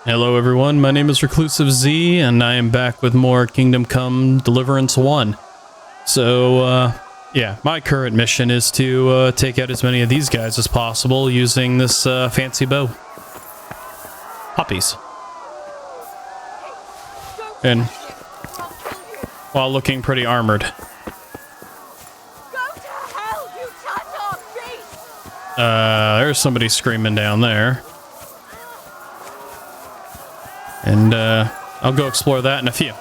Hello everyone, my name is ReclusiveZ, and I am back with more Kingdom Come Deliverance 1. So, yeah, my current mission is to take out as many of these guys as possible using this fancy bow. Puppies. And while looking pretty armored. There's somebody screaming down there. And, I'll go explore that in a few.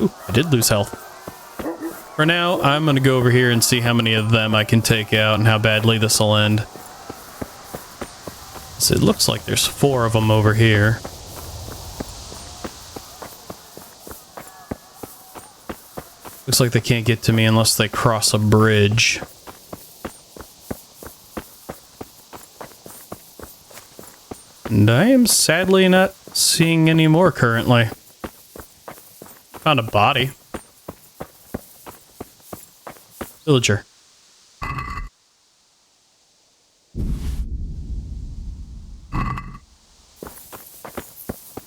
Ooh, I did lose health. For now, I'm gonna go over here and see how many of them I can take out and how badly this will end. So it looks like there's 4 of them over here. Looks like they can't get to me unless they cross a bridge. And I am sadly not seeing any more currently. Found a body. Villager.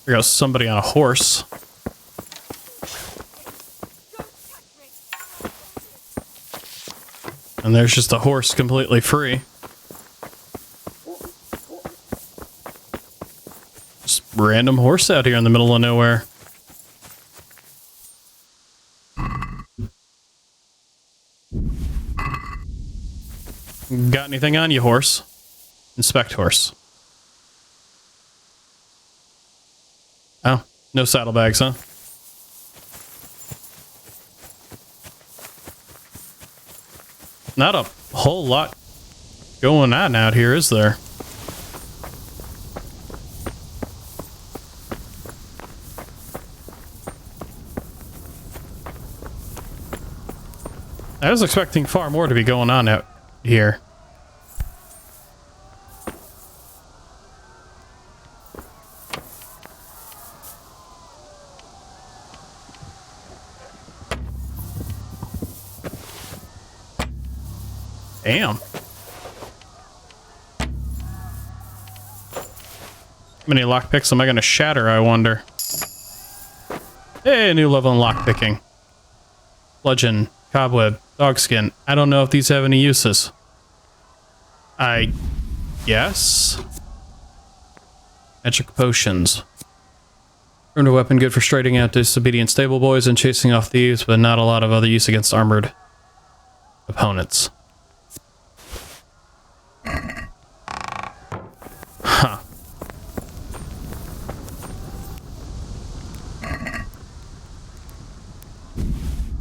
There goes somebody on a horse. And there's just a horse completely free. Random horse out here in the middle of nowhere. Got anything on you, horse? Inspect horse. Oh, no saddlebags, huh? Not a whole lot going on out here, is there? I was expecting far more to be going on out here. Damn. How many lockpicks am I going to shatter, I wonder? Hey, new level in lockpicking. Bludgeon, cobweb, dogskin. I don't know if these have any uses. I guess. Magic potions. Earned a weapon good for straightening out disobedient stable boys and chasing off thieves, but not a lot of other use against armored opponents. Huh.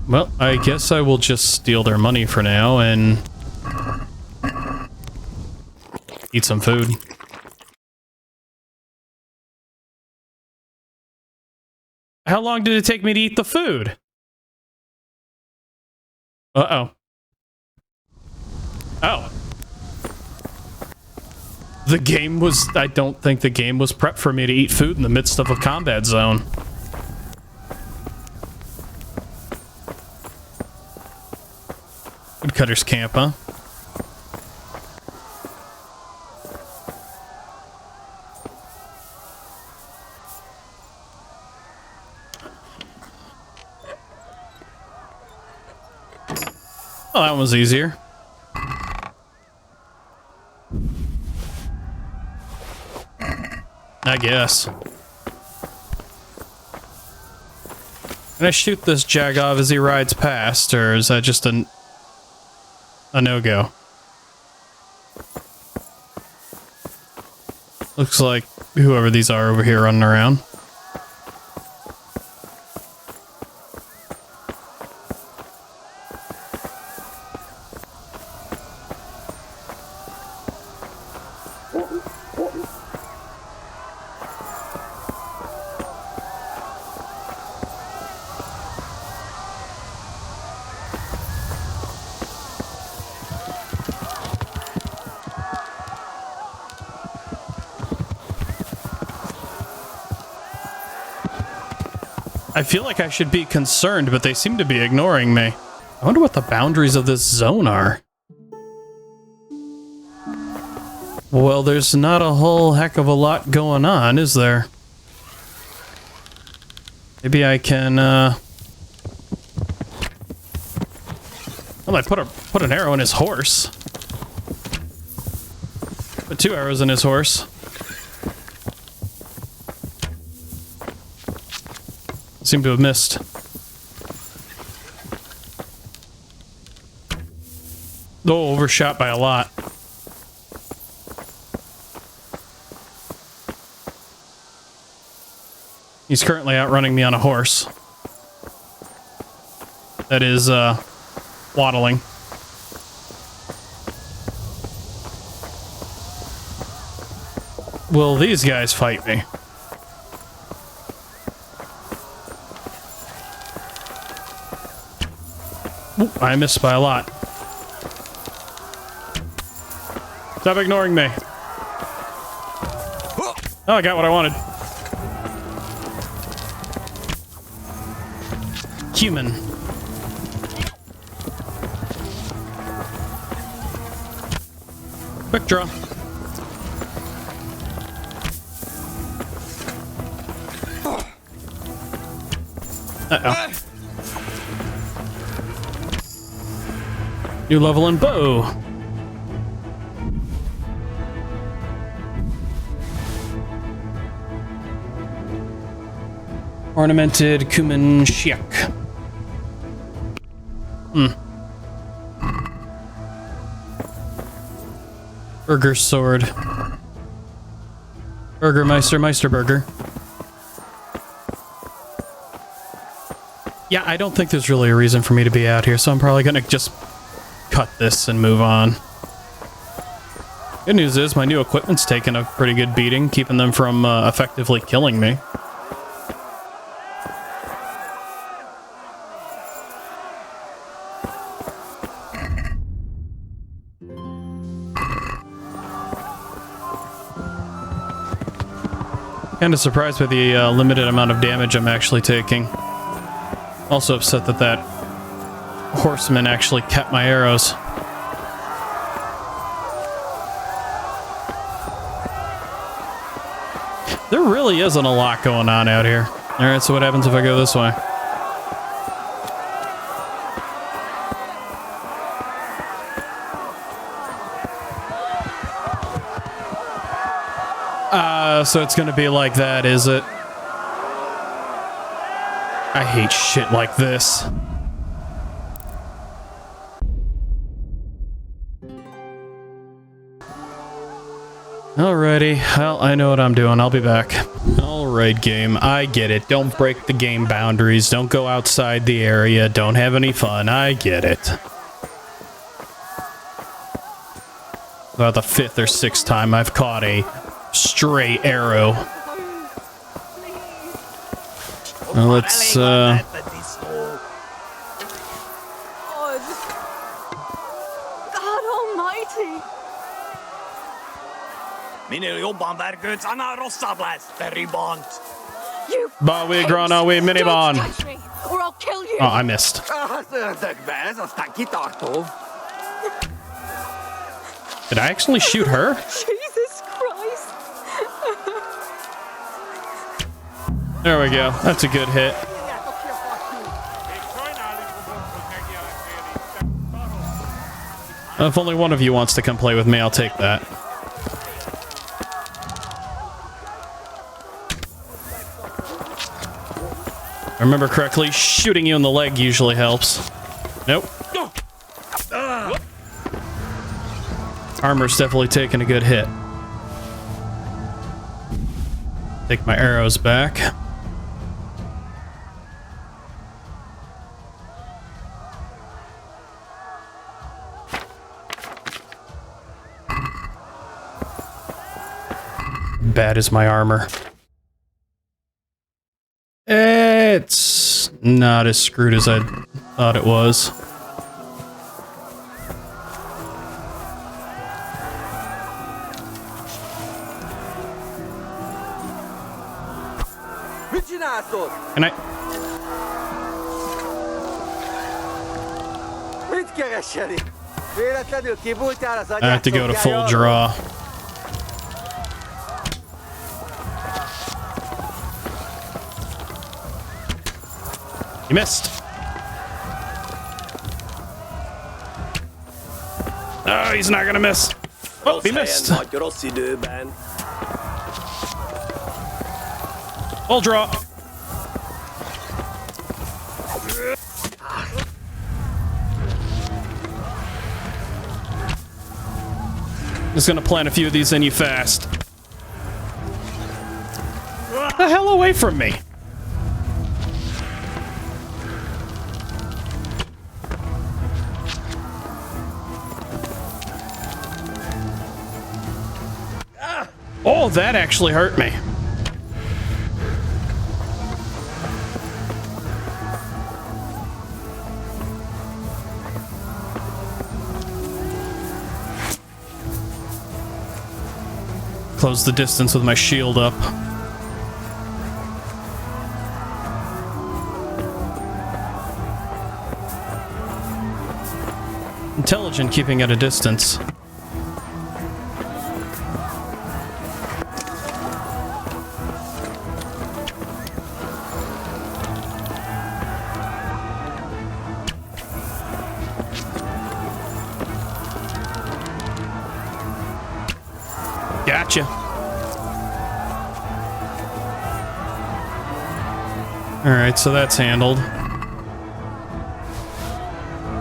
Well, I guess I will just steal their money for now and eat some food. How long did it take me to eat the food? Uh-oh. Oh. The game was... I don't think the game was prepped for me to eat food in the midst of a combat zone. Woodcutter's camp, huh? Oh, that one was easier. I guess. Can I shoot this Jagoff as he rides past, or is that just a no-go? Looks like whoever these are over here running around. I feel like I should be concerned, but they seem to be ignoring me. I wonder what the boundaries of this zone are. Well, there's not a whole heck of a lot going on, is there? Maybe I can, I might put an arrow in his horse. Put 2 arrows in his horse. Seem to have missed. Oh, overshot by a lot. He's currently outrunning me on a horse. That is, waddling. Will these guys fight me? Ooh, I missed by a lot. Stop ignoring me. Oh, I got what I wanted. Cuman. Quick draw. Uh-oh. New level in bow. Ornamented Cuman Shiak. Burger sword. Meisterburger. Yeah, I don't think there's really a reason for me to be out here, so I'm probably gonna just cut this and move on. Good news is my new equipment's taken a pretty good beating, keeping them from effectively killing me. Kinda surprised by the limited amount of damage I'm actually taking. Also upset that that horseman actually kept my arrows. There really isn't a lot going on out here. Alright, so what happens if I go this way? So it's gonna be like that, is it? I hate shit like this. Alrighty, well, I know what I'm doing. I'll be back. Alright, game. I get it. Don't break the game boundaries. Don't go outside the area. Don't have any fun. I get it. About the 5th or 6th time I've caught a stray arrow. Well, let's, God almighty! Minä jobban verköyt sana rossablas, peribont. You Bawi Granawi Don't Minibon. touch me, or I'll kill you! Oh, I missed. Did I actually shoot her? Jesus Christ! There we go. That's a good hit. If only one of you wants to come play with me, I'll take that. If I remember correctly, shooting you in the leg usually helps. Nope. Armor's definitely taking a good hit. Take my arrows back. Bad is my armor. It's not as screwed as I thought it was. And I have to go to full draw. You missed. Oh, he's not gonna miss. Oh, he missed. Full draw. Just gonna plant a few of these in you fast. Get the hell away from me. Oh, that actually hurt me. Close the distance with my shield up. Intelligent keeping at a distance. Gotcha. Alright, so that's handled.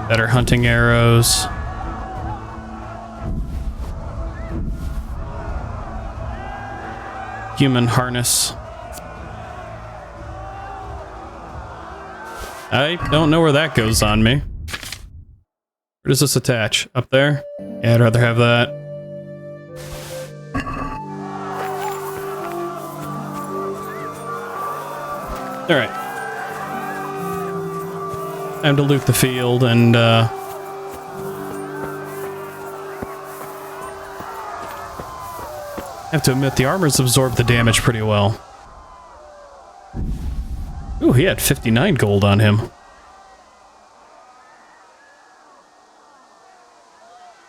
Better hunting arrows. Human harness. I don't know where that goes on me. Where does this attach? Up there? Yeah, I'd rather have that. Alright. Time to loot the field and, I have to admit, the armor's absorbed the damage pretty well. Ooh, he had 59 gold on him.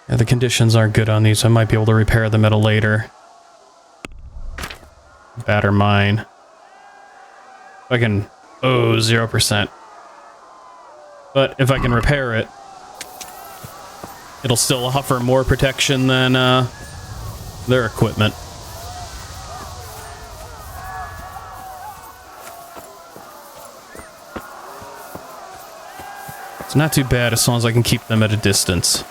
Yeah, the conditions aren't good on these, so I might be able to repair them at a later. Batter mine. If I can... Oh, 0%. But if I can repair it, it'll still offer more protection than their equipment. It's not too bad as long as I can keep them at a distance.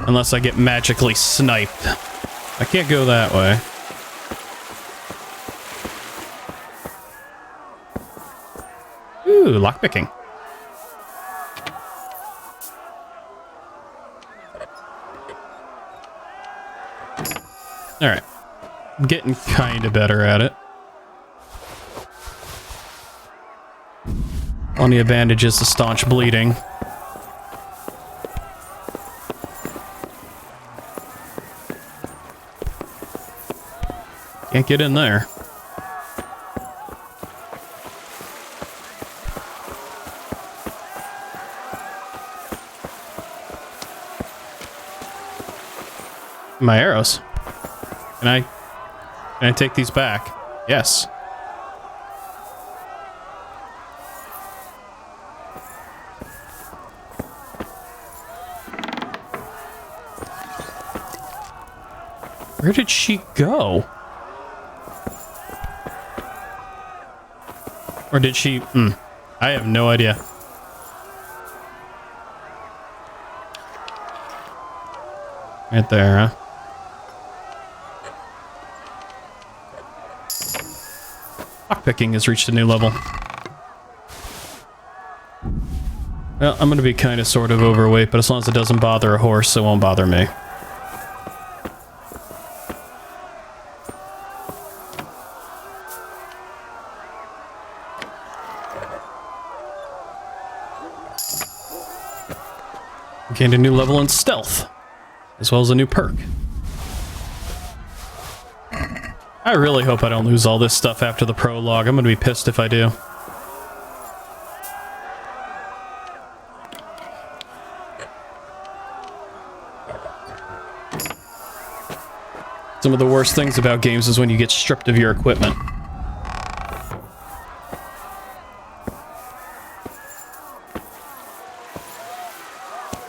Unless I get magically sniped. I can't go that way. Ooh, lockpicking. Alright. I'm getting kinda better at it. Plenty of bandages to staunch bleeding. Can't get in there. My arrows. Can I take these back? Yes. Where did she go? Or did she... I have no idea. Right there, huh? Lockpicking has reached a new level. Well, I'm gonna be kind of sort of overweight, but as long as it doesn't bother a horse, it won't bother me. Gained a new level in stealth, as well as a new perk. I really hope I don't lose all this stuff after the prologue. I'm gonna be pissed if I do. Some of the worst things about games is when you get stripped of your equipment.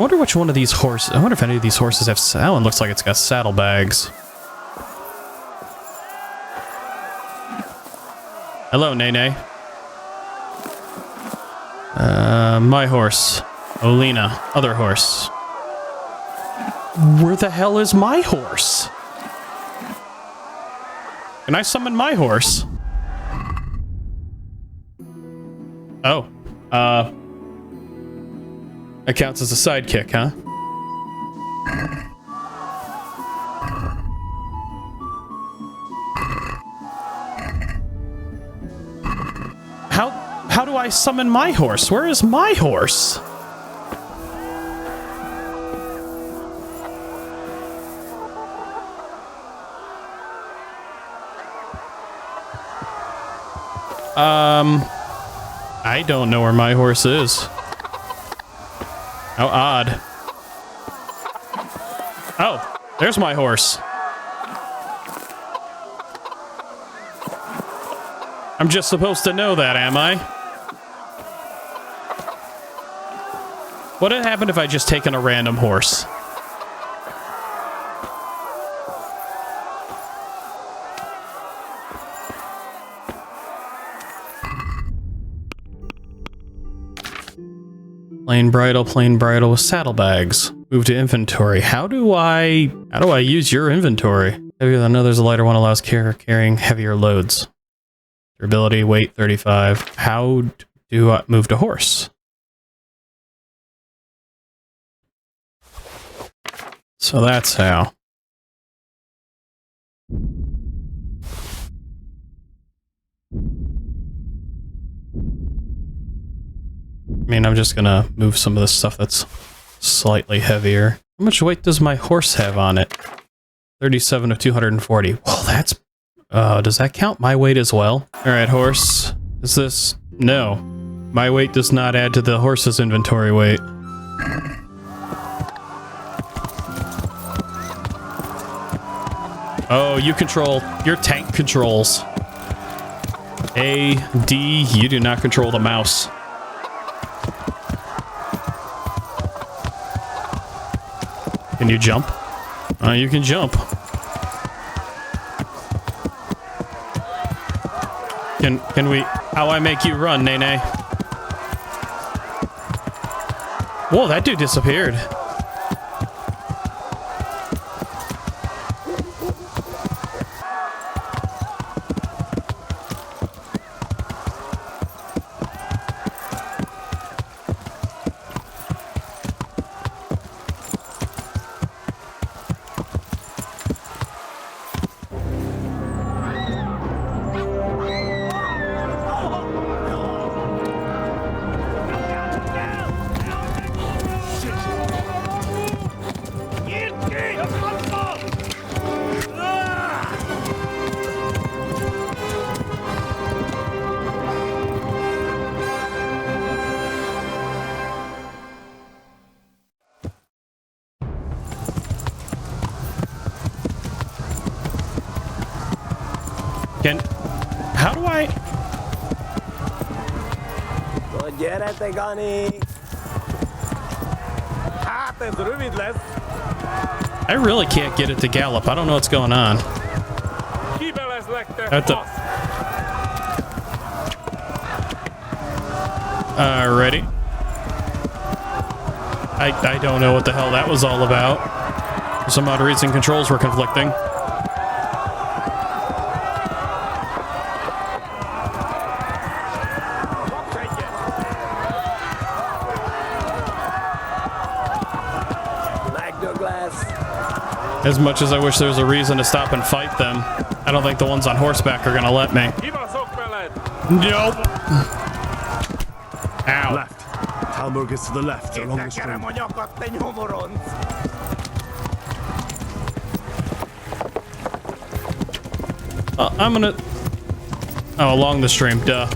wonder which one of these horses... I wonder if any of these horses have... That one looks like it's got saddlebags. Hello, Nene. My horse. Olina. Other horse. Where the hell is my horse? Can I summon my horse? Oh. That counts as a sidekick, huh? How do I summon my horse? Where is my horse? I don't know where my horse is. How odd. Oh, there's my horse. I'm just supposed to know that, am I? What would happen if I just taken a random horse? Plain bridle with saddlebags. Move to inventory. How do I use your inventory? Heavier than others, a lighter one allows carrying heavier loads. Durability, weight 35. How do I move to horse? So that's how. I mean, I'm just gonna move some of the stuff that's slightly heavier. How much weight does my horse have on it? 37 of 240. Well, that's... does that count my weight as well? Alright, horse. Is this... No. My weight does not add to the horse's inventory weight. Oh, you control... Your tank controls. A, D, you do not control the mouse. Can you jump? You can jump. Can we... How I make you run, Nene? Whoa, that dude disappeared. How do I... I really can't get it to gallop. I don't know what's going on. Alrighty. I don't know what the hell that was all about. For some odd reason, controls were conflicting. As much as I wish there was a reason to stop and fight them, I don't think the ones on horseback are gonna let me. Nope. Ow. Left. Talmor gets to the left along the stream. I'm gonna... Oh, along the stream, duh.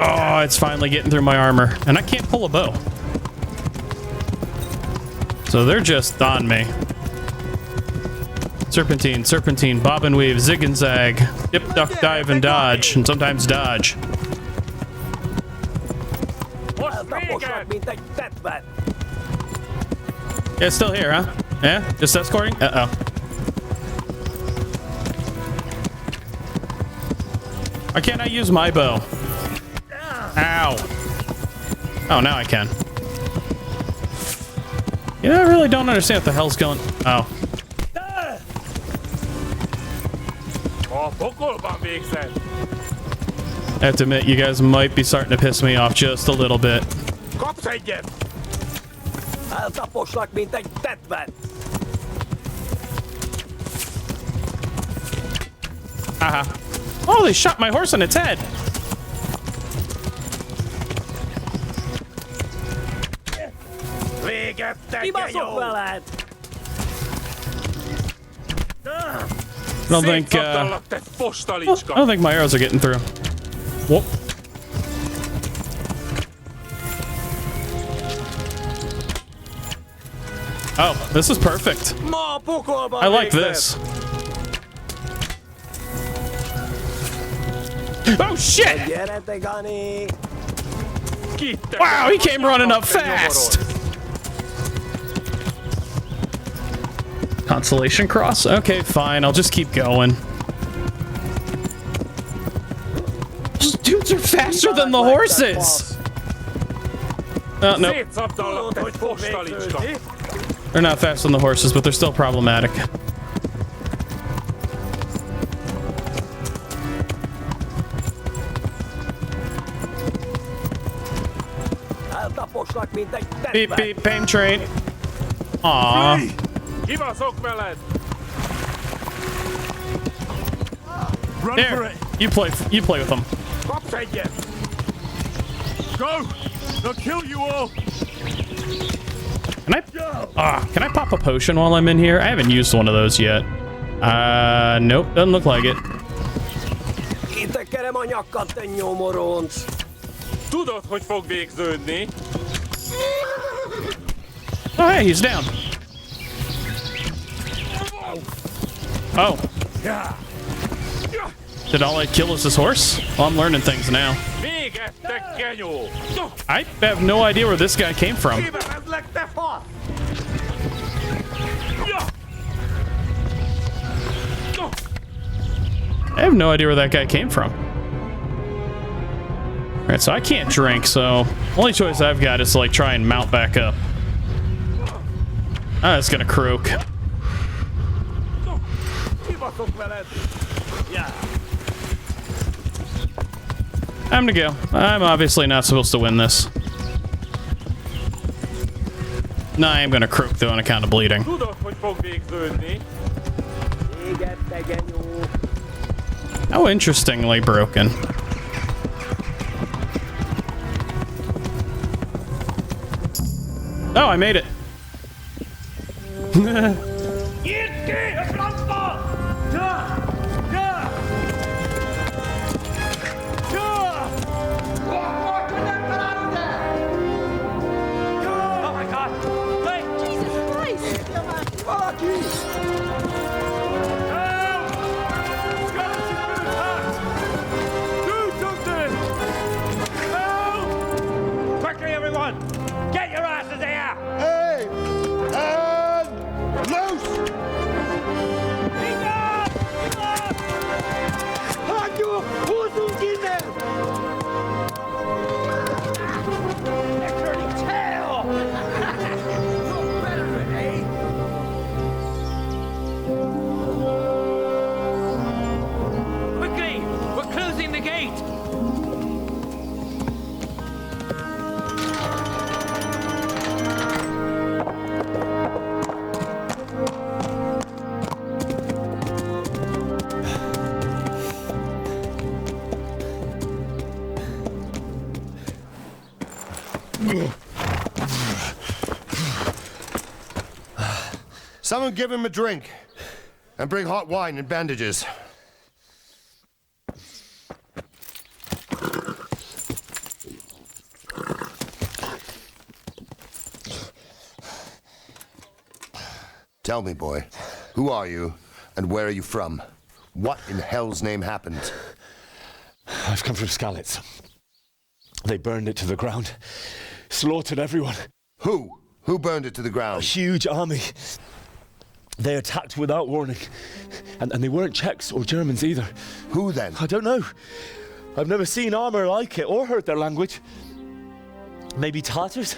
Oh, it's finally getting through my armor. And I can't pull a bow. So they're just on me. Serpentine, serpentine, bob and weave, zig and zag, dip, duck, dive, and dodge, and sometimes dodge. Taposlak, mint egy tettben. Yeah, still here, huh? Yeah? Just escorting? Uh-oh. Why can't I use my bow? Ow. Oh, now I can. You know, I really don't understand what the hell's going... Oh. A pokolban végzett. I have to admit, you guys might be starting to piss me off just a little bit. Kapsz egyet! Eltaposlak, mint egy tettben. Haha. Oh, they shot my horse in its head. Véget, te genyó! Veled! I don't think, I don't think my arrows are getting through. Whoop. Oh, this is perfect. I like this. Oh, shit! Wow, he came running up fast. Constellation cross? Okay, fine. I'll just keep going. Those dudes are faster than the horses! Oh, no. They're not faster than the horses, but they're still problematic. Beep, beep, pain train. Aww. Run There, for it. you play with them. Go. They'll kill you all. Can I pop a potion while I'm in here? I haven't used one of those yet. Nope, doesn't look like it. Tudod, hogy fog végződni? Oh, hey, he's down. Oh. Did all I kill is his horse? Well, I'm learning things now. Véget, te genyó! I have no idea where this guy came from. Kivevezlek, te fasz! I have no idea where that guy came from. Alright, so I can't drink, so only choice I've got is to like try and mount back up. Ah, it's gonna croak. Time to go. I'm obviously not supposed to win this. No, I am gonna croak though on account of bleeding. How interestingly broken. Oh, I made it. Get your asses here! Hey! And loose! Quickly! We're closing the gate! Someone give him a drink. And bring hot wine and bandages. Tell me, boy, who are you and where are you from? What in hell's name happened? I've come from Skalitz. They burned it to the ground. slaughtered everyone. Who? Who burned it to the A ground? huge army. They attacked without warning. And they weren't Czechs or Germans either. Who then? I don't know. I've never seen armor like it or heard their language. Maybe Tatars?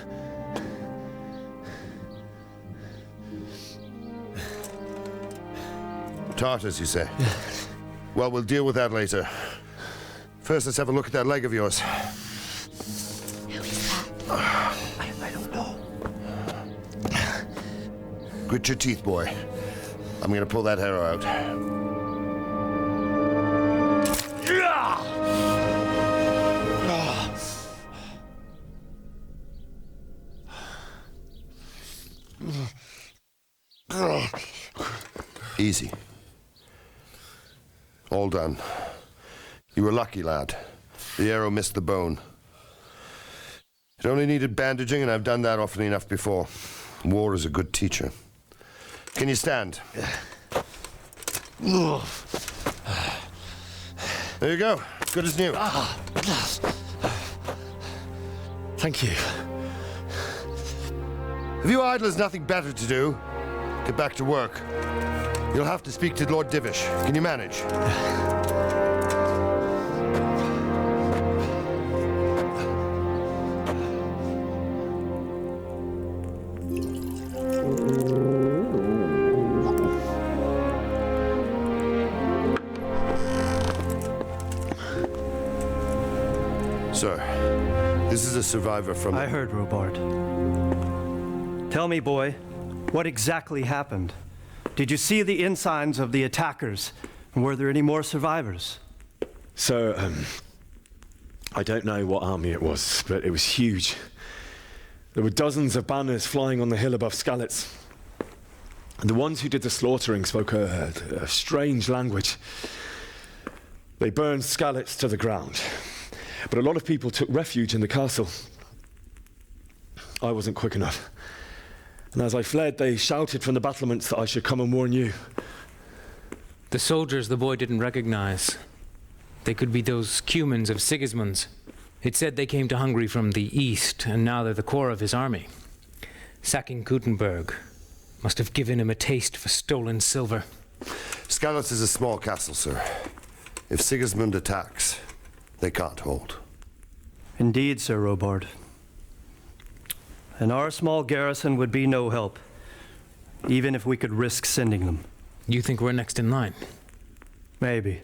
Tartars, you say? Well, we'll deal with that later. First, let's have a look at that leg of yours. Who is that? I don't know. Grit your teeth, boy. I'm gonna pull that arrow out. Easy. All done. You were lucky, lad. The arrow missed the bone. It only needed bandaging, and I've done that often enough before. War is a good teacher. Can you stand? There you go. Good as new. Thank you. Have you idlers nothing better to do? Get back to work. You'll have to speak to Lord Divish. Can you manage? Sir, this is a survivor from... I heard, Robard. Tell me, boy, what exactly happened? Did you see the ensigns of the attackers? And were there any more survivors? So, I don't know what army it was, but it was huge. There were dozens of banners flying on the hill above Skalitz. And the ones who did the slaughtering spoke a strange language. They burned Skalitz to the ground. But a lot of people took refuge in the castle. I wasn't quick enough. And as I fled, they shouted from the battlements that I should come and warn you. The soldiers the boy didn't recognize. They could be those Cumans of Sigismund's. It said they came to Hungary from the east, and now they're the core of his army. Sacking Gutenberg must have given him a taste for stolen silver. Skalitz is a small castle, sir. If Sigismund attacks, they can't hold. Indeed, Sir Robard. And our small garrison would be no help, even if we could risk sending them. You think we're next in line? Maybe.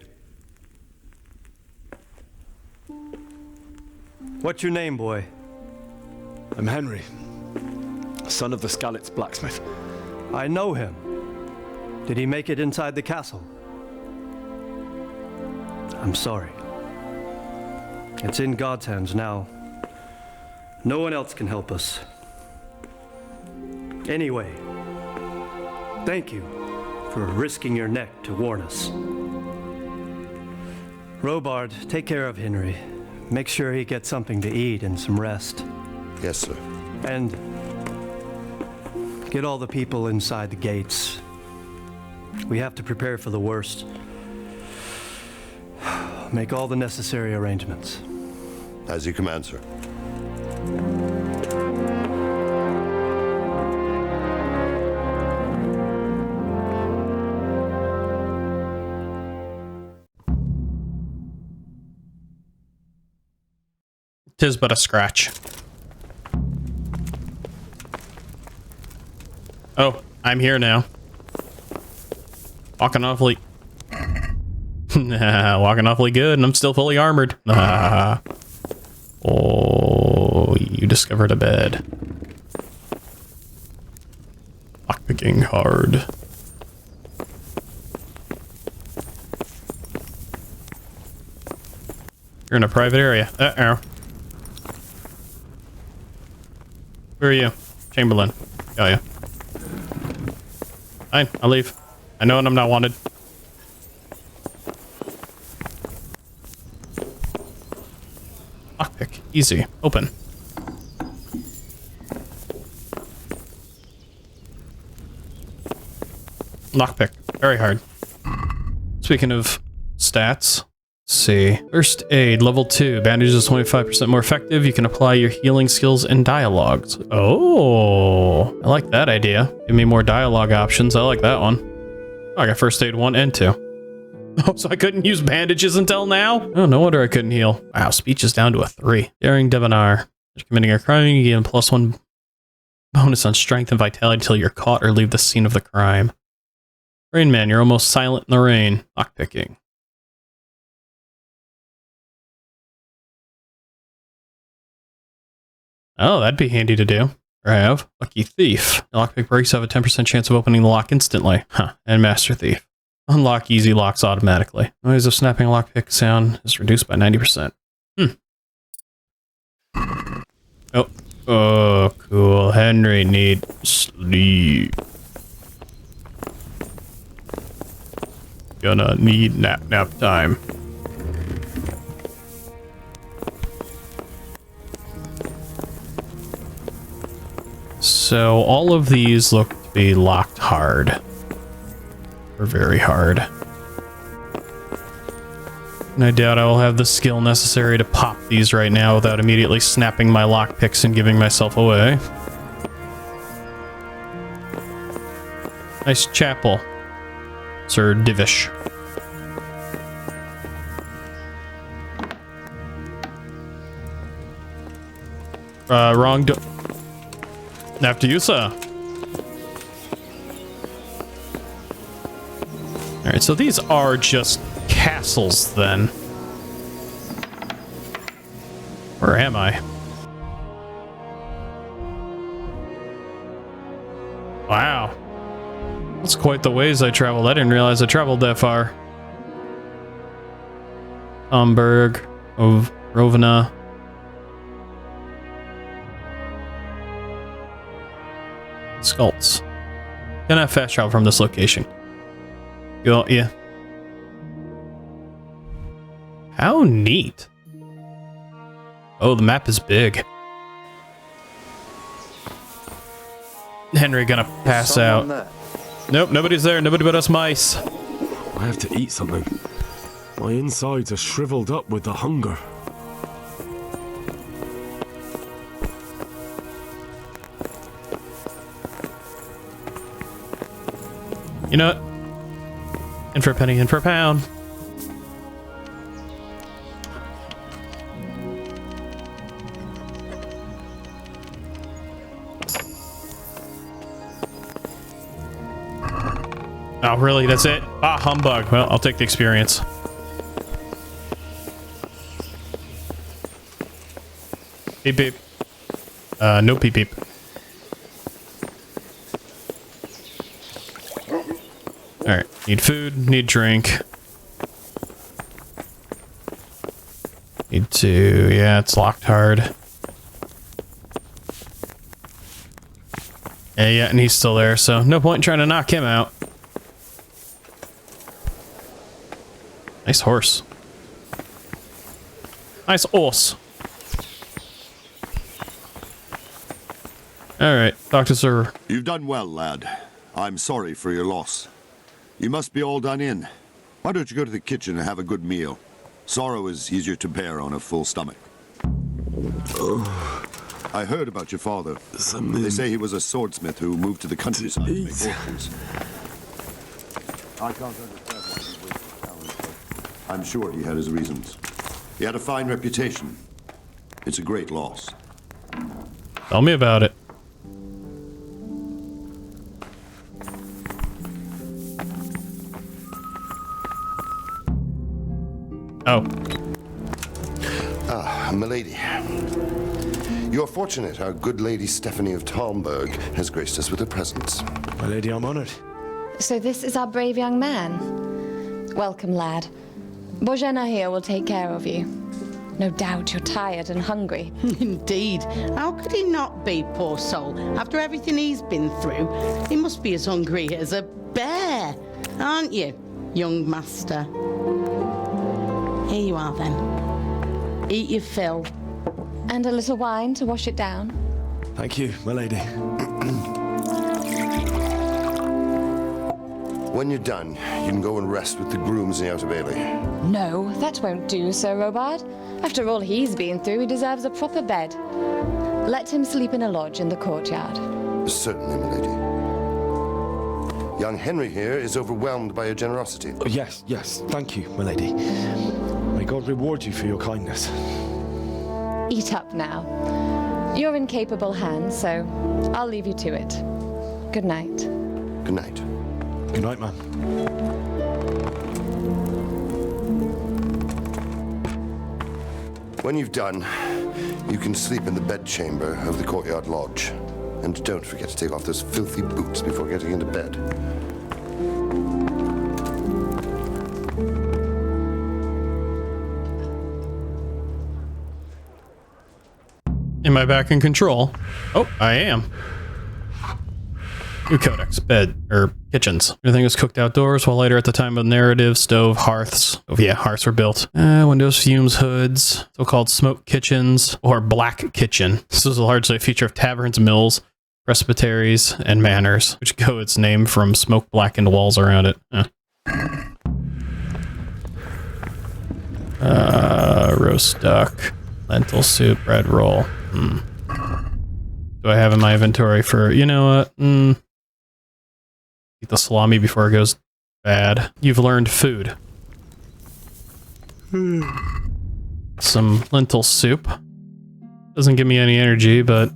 What's your name, boy? I'm Henry, son of the Skalitz blacksmith. I know him. Did he make it inside the castle? I'm sorry. It's in God's hands now. No one else can help us. Anyway, thank you for risking your neck to warn us. Robard, take care of Henry. Make sure he gets something to eat and some rest. Yes, sir. And get all the people inside the gates. We have to prepare for the worst. Make all the necessary arrangements. As you command, sir. Tis but a scratch. Oh, I'm here now. Walking awfully... walking awfully good, and I'm still fully armored. Oh, you discovered a bed. Lockpicking hard. You're in a private area. Uh-oh. Who are you? Chamberlain. Got ya. Fine, I'll leave. I know I'm not wanted. Lockpick. Easy. Open. Lockpick. Very hard. Speaking of stats, Let's see. First aid, level 2. Bandages is 25% more effective. You can apply your healing skills in dialogues. Oh, I like that idea. Give me more dialogue options. I like that one. Oh, I got first aid 1 and 2. Oh, so I couldn't use bandages until now? Oh, no wonder I couldn't heal. Wow, speech is down to a 3. Daring debonair. After committing a crime, you gain a +1 bonus on strength and vitality until you're caught or leave the scene of the crime. Rain Man, you're almost silent in the rain. Lockpicking. Oh, that'd be handy to do. Or have. Lucky Thief. Lockpick breaks have a 10% chance of opening the lock instantly. Huh. And Master Thief. Unlock easy locks automatically. Noise of snapping lockpick sound is reduced by 90%. Oh. Oh, cool. Henry need sleep. Gonna need nap time. So all of these look to be locked hard. Or very hard. And I doubt I will have the skill necessary to pop these right now without immediately snapping my lockpicks and giving myself away. Nice chapel, Sir Divish. Wrong door. After you, sir. Alright, so these are just castles, then. Where am I? Wow. That's quite the ways I traveled. I didn't realize I traveled that far. Hamburg, Rovena. Skalitz. Can I fast travel from this location? Go, yeah. How neat. Oh, the map is big. Henry gonna pass out. Nope, nobody's there. Nobody but us mice. I have to eat something. My insides are shriveled up with the hunger. You know what? In for a penny, in for a pound. Oh, really? That's it? Ah, humbug. Well, I'll take the experience. Beep, beep. No beep, beep. Alright, need food, need drink. Need to, yeah, it's locked hard. Yeah, and he's still there, so no point in trying to knock him out. Nice horse. Nice horse. Alright, Dr. Sir. You've done well, lad. I'm sorry for your loss. You must be all done in. Why don't you go to the kitchen and have a good meal? Sorrow is easier to bear on a full stomach. I heard about your father. They say he was a swordsmith who moved to the countryside to make orphans. I can't understand why he wasted talent, but I'm sure he had his reasons. He had a fine reputation. It's a great loss. Tell me about it. Oh. Ah, milady. You're fortunate our good lady Stephanie of Talmberg has graced us with her presence. My lady, I'm honored. So this is our brave young man. Welcome, lad. Bojena here will take care of you. No doubt you're tired and hungry. Indeed. How could he not be, poor soul? After everything he's been through, he must be as hungry as a bear. Aren't you, young master? Here you are, then. Eat your fill. And a little wine to wash it down. Thank you, my lady. When you're done, you can go and rest with the grooms in the Outer Bailey. No, that won't do, Sir Robard. After all he's been through, he deserves a proper bed. Let him sleep in a lodge in the courtyard. Certainly, milady. Young Henry here is overwhelmed by your generosity. Oh, yes, thank you, my lady. May God reward you for your kindness. Eat up now. You're in capable hands, so I'll leave you to it. Good night. Good night. Good night, ma'am. When you've done, you can sleep in the bedchamber of the courtyard lodge. And don't forget to take off those filthy boots before getting into bed. Am I back in control? Oh, I am. New codex, bed, or kitchens. Everything is cooked outdoors, while later at the time of the narrative, stove, hearths. Oh yeah, hearths were built. Windows, fumes, hoods, so-called smoke kitchens, or black kitchen. This is largely a feature of taverns, mills, presbyteries, and manors, which go its name from smoke-blackened walls around it. Roast duck, lentil soup, bread roll. Do I have in my inventory for, you know what? Eat the salami before it goes bad. You've learned food. Some lentil soup. Doesn't give me any energy, but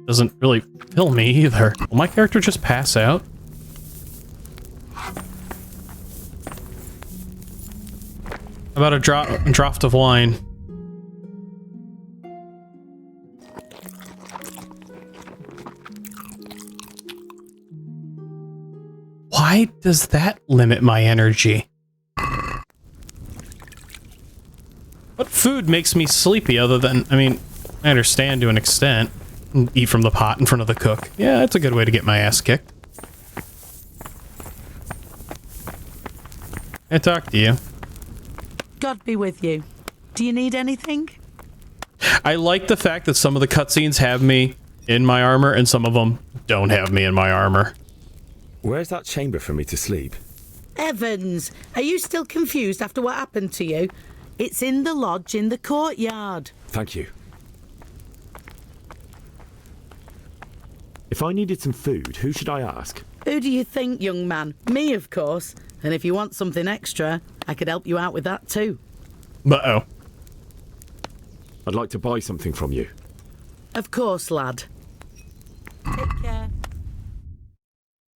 doesn't really fill me either. Will my character just pass out? How about a draught of wine? Why does that limit my energy? What food makes me sleepy other than, I mean, I understand to an extent. Eat from the pot in front of the cook. Yeah, that's a good way to get my ass kicked. I talk to you. God be with you. Do you need anything? I like the fact that some of the cutscenes have me in my armor and some of them don't have me in my armor. Where's that chamber for me to sleep? Evans, are you still confused after what happened to you? It's in the lodge in the courtyard. Thank you. If I needed some food, who should I ask? Who do you think, young man? Me, of course. And if you want something extra, I could help you out with that too. Uh-oh. I'd like to buy something from you. Of course, lad. Take care.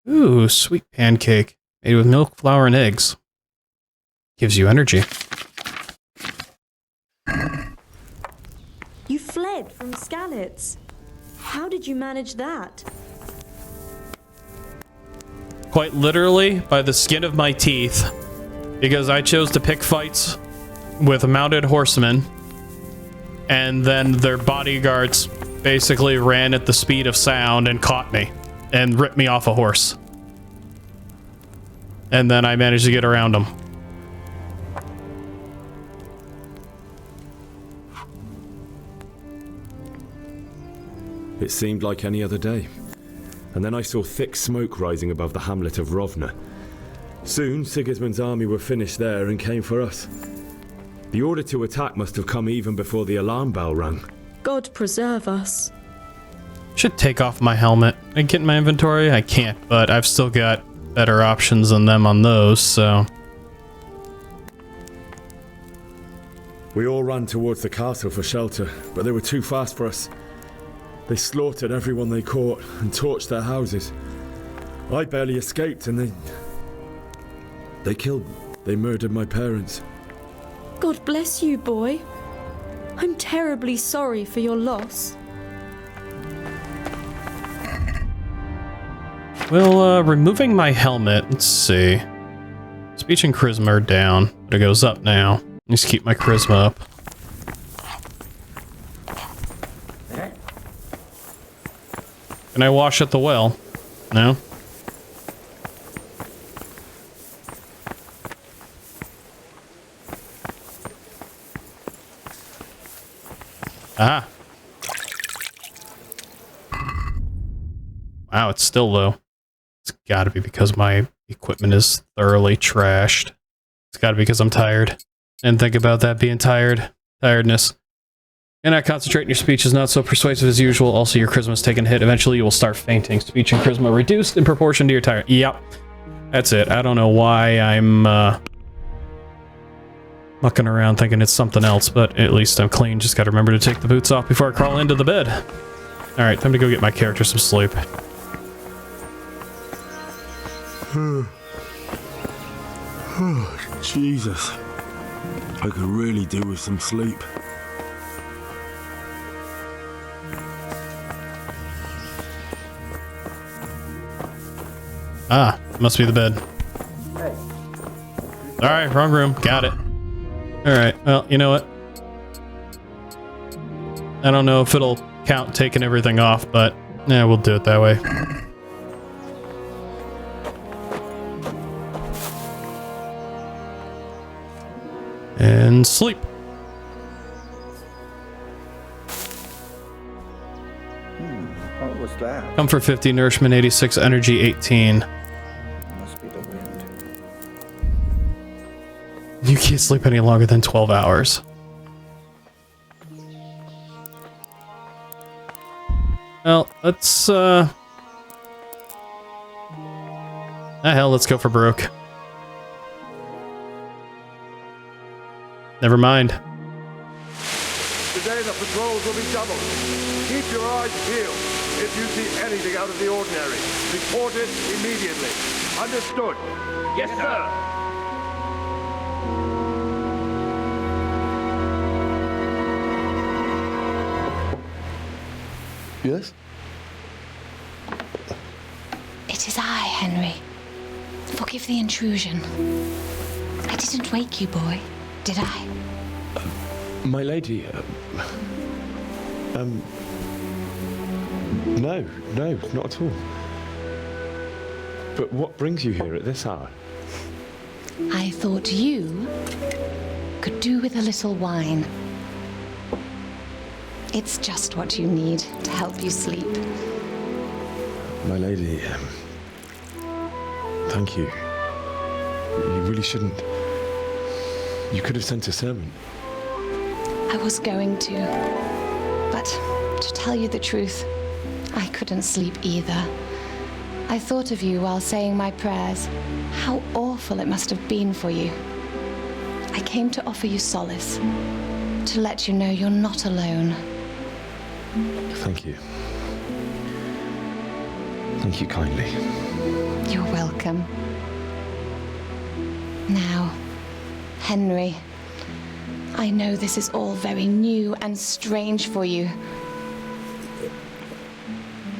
Ooh, sweet pancake. Made with milk, flour, and eggs. Gives you energy. You fled from Skalitz. How did you manage that? Quite literally, by the skin of my teeth. Because I chose to pick fights with mounted horsemen. And then their bodyguards basically ran at the speed of sound and caught me. And ripped me off a horse. And then I managed to get around them. It seemed like any other day. And then I saw thick smoke rising above the hamlet of Rovna. Soon, Sigismund's army were finished there and came for us. The order to attack must have come even before the alarm bell rang. God preserve us. Should take off my helmet and get in my inventory. I can't, but I've still got better options than them on those, so... We all ran towards the castle for shelter, but they were too fast for us. They slaughtered everyone they caught and torched their houses. I barely escaped and they murdered my parents. God bless you, boy. I'm terribly sorry for your loss. Well, removing my helmet, let's see. Speech and charisma are down, but it goes up now. Just keep my charisma up. Can I wash at the well? No? Ah. Wow, it's still low. It's gotta be because my equipment is thoroughly trashed. It's gotta be because I'm tired. And think about that being tiredness. And not concentrate, your speech is not so persuasive as usual. Also, your charisma's taken a hit. Eventually, you will start fainting. Speech and charisma reduced in proportion to your tire. Yep. That's it. I don't know why I'm mucking around thinking it's something else, but at least I'm clean. Just gotta remember to take the boots off before I crawl into the bed. Alright, time to go get my character some sleep. Jesus. I could really do with some sleep. Ah, must be the bed. Alright, wrong room. Got it. Alright, well, you know what? I don't know if it'll count taking everything off, but yeah, we'll do it that way. And sleep. What was that? Comfort 50, nourishment 86, energy 18. Must be the wind. You can't sleep any longer than 12 hours. Well, let's, hell, let's go for broke. Never mind. Today the patrols will be doubled. Keep your eyes peeled. If you see anything out of the ordinary, report it immediately. Understood? Yes, sir. Yes? It is I, Henry. Forgive the intrusion. I didn't wake you, boy, did I? My lady, no, not at all. But what brings you here at this hour? I thought you could do with a little wine. It's just what you need to help you sleep. My lady, thank you. You really shouldn't. You could have sent a servant. I was going to, but to tell you the truth, I couldn't sleep either. I thought of you while saying my prayers. How awful it must have been for you. I came to offer you solace, to let you know you're not alone. Thank you. Thank you kindly. You're welcome. Now, Henry, I know this is all very new and strange for you,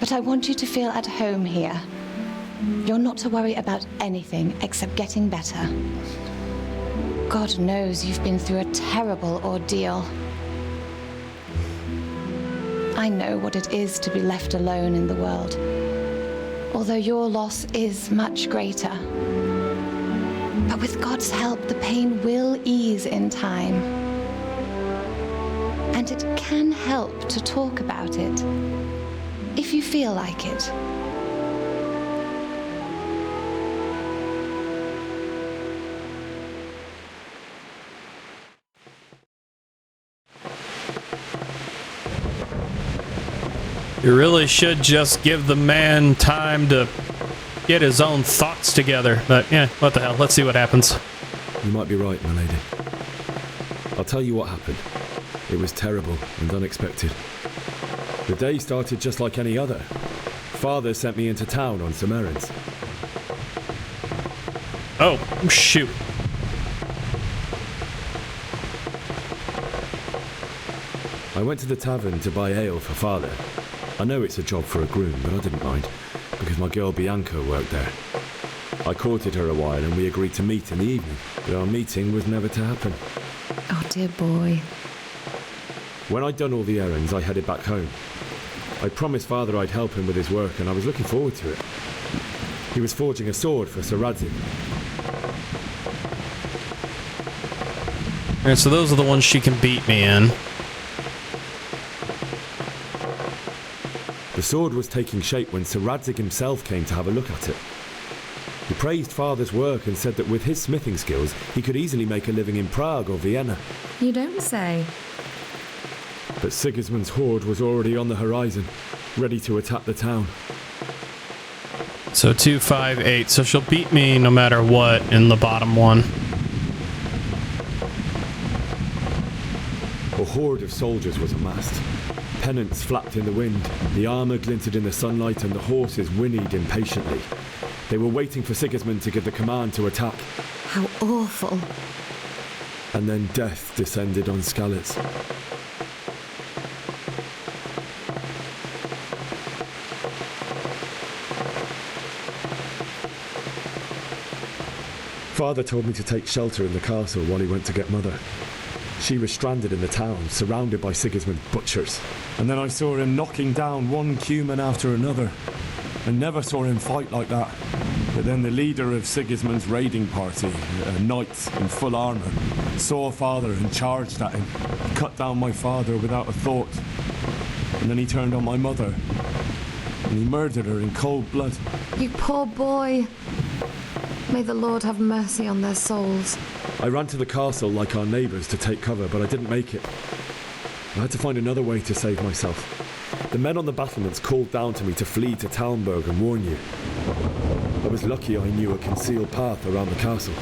but I want you to feel at home here. You're not to worry about anything except getting better. God knows you've been through a terrible ordeal. I know what it is to be left alone in the world, although your loss is much greater. But with God's help, the pain will ease in time. And it can help to talk about it, if you feel like it. You really should just give the man time to get his own thoughts together. But yeah, what the hell, let's see what happens. You might be right, my lady. I'll tell you what happened. It was terrible and unexpected. The day started just like any other. Father sent me into town on some errands. Oh, shoot. I went to the tavern to buy ale for Father. I know it's a job for a groom, but I didn't mind, because my girl Bianca worked there. I courted her a while and we agreed to meet in the evening, but our meeting was never to happen. Oh, dear boy. When I'd done all the errands, I headed back home. I promised Father I'd help him with his work, and I was looking forward to it. He was forging a sword for Sir Radzig. Alright, so those are the ones she can beat me in. The The sword was taking shape when Sir Radzig himself came to have a look at it. He praised Father's work and said that with his smithing skills, he could easily make a living in Prague or Vienna. You don't say. But Sigismund's horde was already on the horizon, ready to attack the town. So 2, 5, 8. So she'll beat me no matter what in the bottom one. A horde of soldiers was amassed. Pennants flapped in the wind, the armour glinted in the sunlight, and the horses whinnied impatiently. They were waiting for Sigismund to give the command to attack. How awful. And then death descended on Skalitz. Father told me to take shelter in the castle while he went to get Mother. She was stranded in the town, surrounded by Sigismund's butchers. And then I saw him knocking down one Cuman after another. I never saw him fight like that. But then the leader of Sigismund's raiding party, a knight in full armour, saw Father and charged at him. He cut down my father without a thought. And then he turned on my mother. And he murdered her in cold blood. You poor boy. May the Lord have mercy on their souls. I ran to the castle like our neighbours to take cover, but I didn't make it. I had to find another way to save myself. The men on the battlements called down to me to flee to Talmberg and warn you. I was lucky I knew a concealed path around the castle.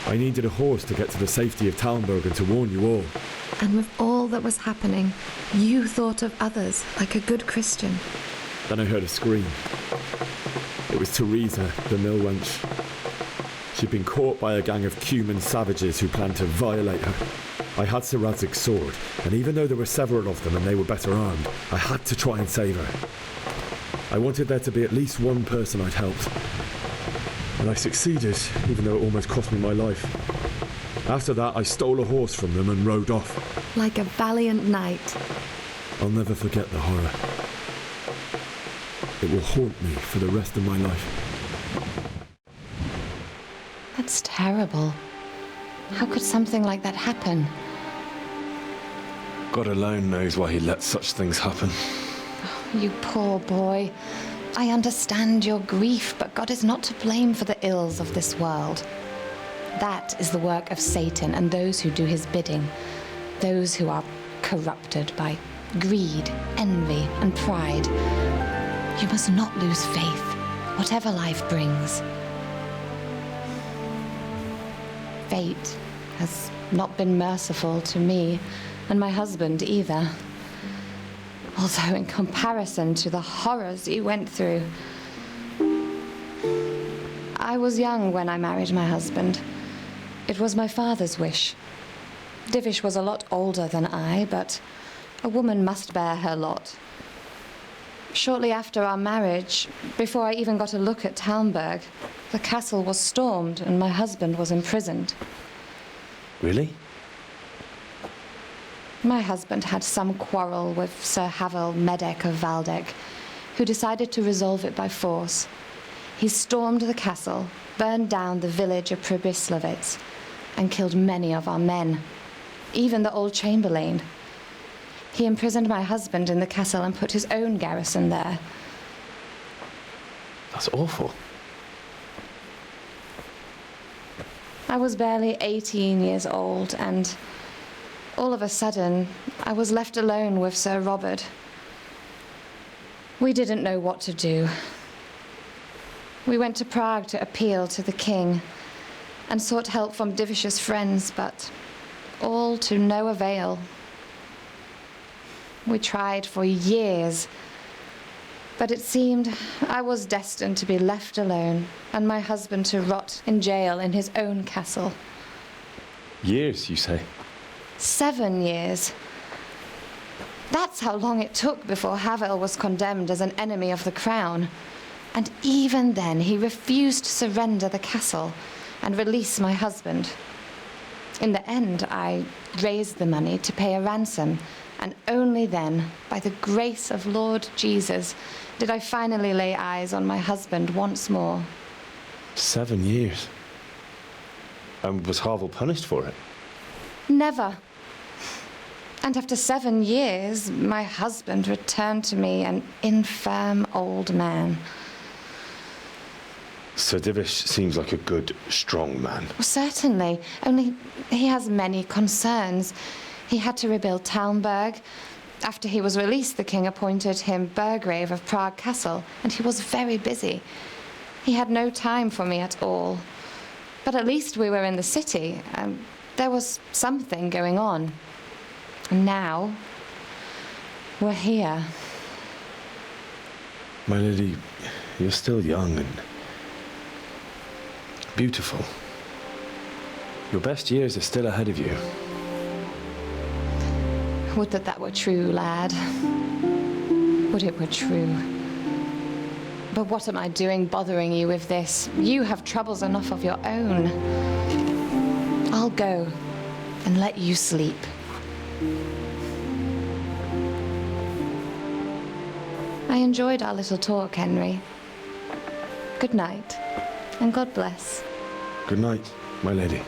I needed a horse to get to the safety of Talmberg and to warn you all. And with all that was happening, you thought of others like a good Christian. Then I heard a scream. It was Teresa, the mill wench. She'd been caught by a gang of Cuman savages who planned to violate her. I had Sir Radzig's sword, and even though there were several of them and they were better armed, I had to try and save her. I wanted there to be at least one person I'd helped. And I succeeded, even though it almost cost me my life. After that, I stole a horse from them and rode off. Like a valiant knight. I'll never forget the horror. It will haunt me for the rest of my life. That's terrible. How could something like that happen? God alone knows why he lets such things happen. Oh, you poor boy. I understand your grief, but God is not to blame for the ills of this world. That is the work of Satan and those who do his bidding. Those who are corrupted by greed, envy, and pride. You must not lose faith, whatever life brings. Fate has not been merciful to me and my husband either. Although in comparison to the horrors you went through. I was young when I married my husband. It was my father's wish. Divish was a lot older than I, but a woman must bear her lot. Shortly after our marriage, before I even got a look at Talmberg, the castle was stormed and my husband was imprisoned. Really? My husband had some quarrel with Sir Havel Medek of Valdek, who decided to resolve it by force. He stormed the castle, burned down the village of Pribyslavitz, and killed many of our men, even the old chamberlain. He imprisoned my husband in the castle and put his own garrison there. That's awful. I was barely 18 years old, and all of a sudden, I was left alone with Sir Robert. We didn't know what to do. We went to Prague to appeal to the king and sought help from Divish's friends, but all to no avail. We tried for years, but it seemed I was destined to be left alone and my husband to rot in jail in his own castle. Years, you say? 7 years. That's how long it took before Havel was condemned as an enemy of the crown. And even then, he refused to surrender the castle and release my husband. In the end, I raised the money to pay a ransom, and only then, by the grace of Lord Jesus, did I finally lay eyes on my husband once more. 7 years? And was Harville punished for it? Never. And after 7 years, my husband returned to me an infirm old man. Sir Divish seems like a good, strong man. Well, certainly. Only he has many concerns. He had to rebuild Talmberg. After he was released, the king appointed him Burgrave of Prague Castle, and he was very busy. He had no time for me at all. But at least we were in the city, and there was something going on. And now, we're here. My lady, you're still young and beautiful. Your best years are still ahead of you. Would that that were true, lad. Would it were true. But what am I doing bothering you with this? You have troubles enough of your own. I'll go and let you sleep. I enjoyed our little talk, Henry. Good night, and God bless. Good night, my lady.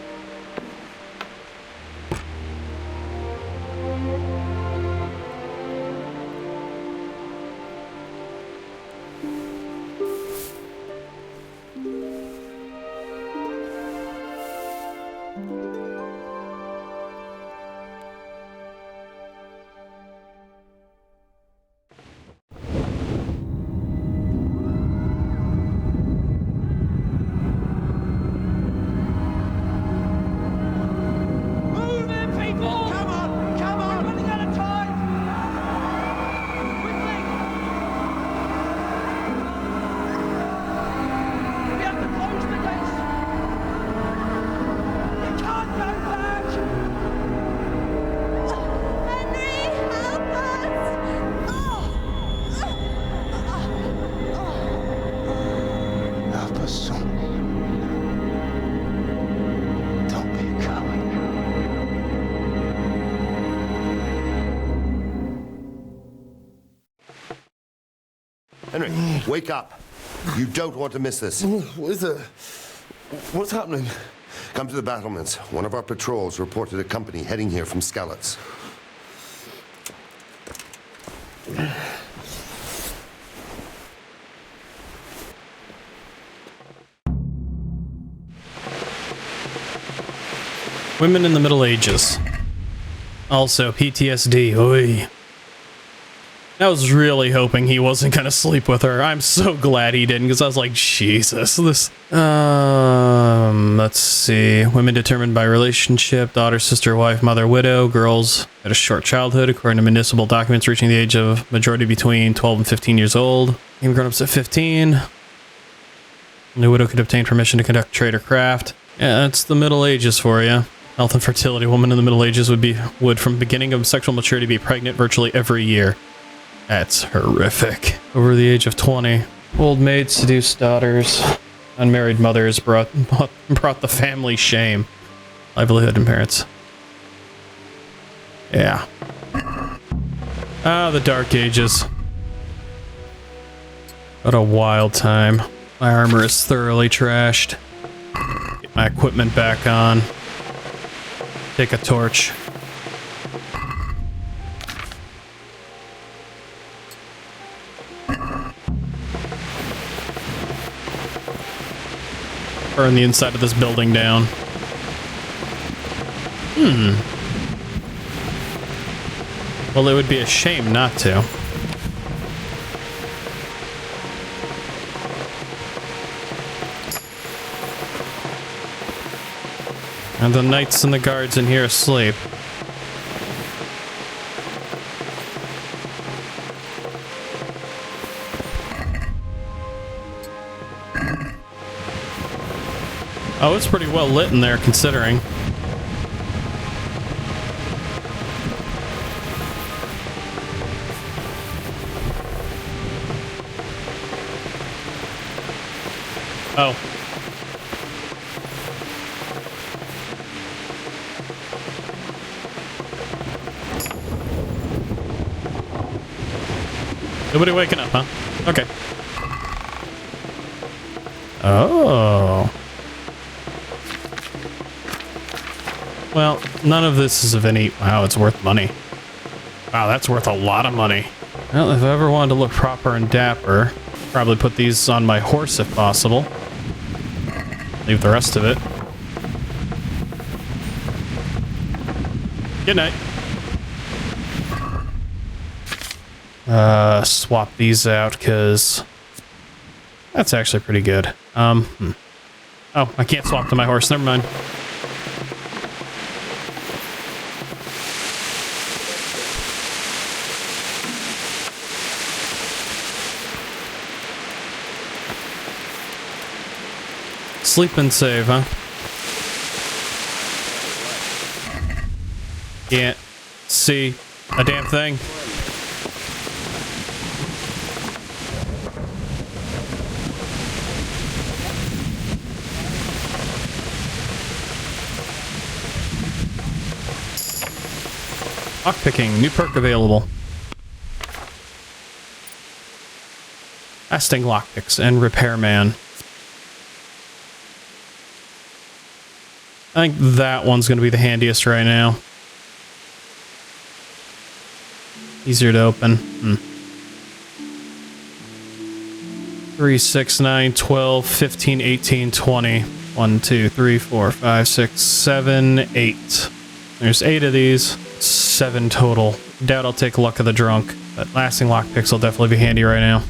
Henry, wake up. You don't want to miss this. What is it? What's happening? Come to the battlements. One of our patrols reported a company heading here from Skalitz. Women in the Middle Ages. Also, PTSD. Oy. I was really hoping he wasn't gonna sleep with her. I'm so glad he didn't, because I was like, Jesus, this... let's see. Women determined by relationship, daughter, sister, wife, mother, widow. Girls had a short childhood, according to municipal documents, reaching the age of majority between 12 and 15 years old. Even grown-ups at 15. The widow could obtain permission to conduct trade or craft. Yeah, that's the Middle Ages for you. Health and fertility. Women in the Middle Ages would from beginning of sexual maturity be pregnant virtually every year. That's horrific. Over the age of 20. Old maids seduce daughters. Unmarried mothers brought the family shame. Livelihood and parents. Yeah. Ah, the Dark Ages. What a wild time. My armor is thoroughly trashed. Get my equipment back on. Take a torch. Burn the inside of this building down. Well, it would be a shame not to. And the knights and the guards in here asleep. Oh, it's pretty well lit in there, considering. Oh. Nobody waking up, huh? Okay. Oh. Well, none of this is of any... Wow, it's worth money. Wow, that's worth a lot of money. Well, if I ever wanted to look proper and dapper, probably put these on my horse if possible. Leave the rest of it. Good night. Swap these out, because that's actually pretty good. Oh, I can't swap to my horse. Never mind. Sleep and save, huh? Can't see a damn thing. Lockpicking, new perk available. Lasting lockpicks and repairman. I think that one's going to be the handiest right now. Easier to open. 3, 6, 9, 12, 15, 18, 20. 1, 2, 3, 4, 5, 6, 7, 8. There's 8 of these. 7 total. Doubt I'll take Luck of the Drunk, but lasting lockpicks will definitely be handy right now.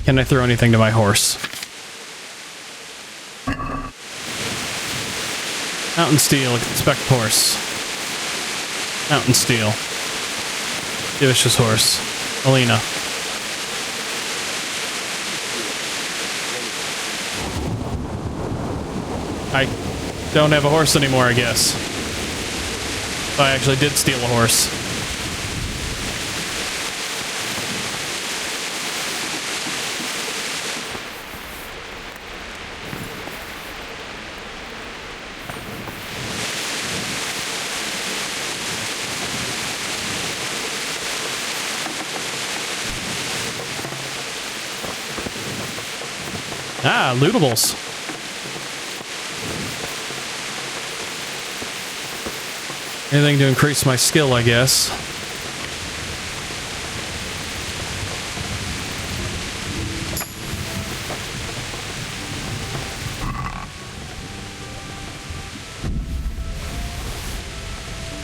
Can I throw anything to my horse? Mountain Steel, expect horse. Mountain Steel. Vicious horse. Alina. I don't have a horse anymore, I guess. I actually did steal a horse. Ah, lootables. Anything to increase my skill, I guess.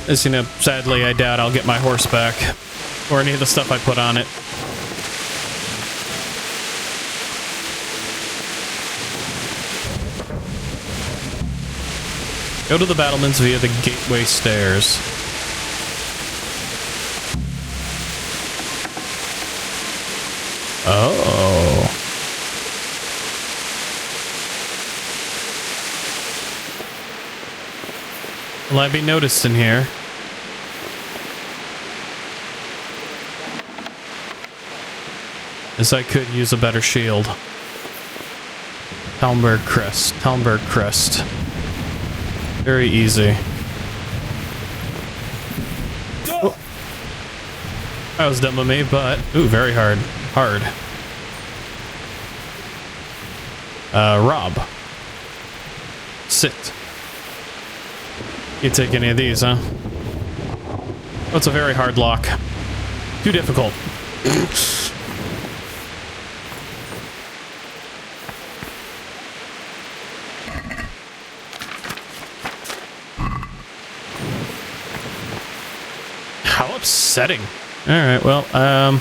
As you know, sadly, I doubt I'll get my horse back. Or any of the stuff I put on it. Go to the battlements via the gateway stairs. Oh. Will I be noticed in here? As I could use a better shield. Talmberg Crest. Talmberg Crest. Very easy. Oh. That was dumb of me, but... Ooh, very hard. Hard. Rob. Sit. You take any of these, huh? Oh, it's a very hard lock. Too difficult. How upsetting. Alright, well, I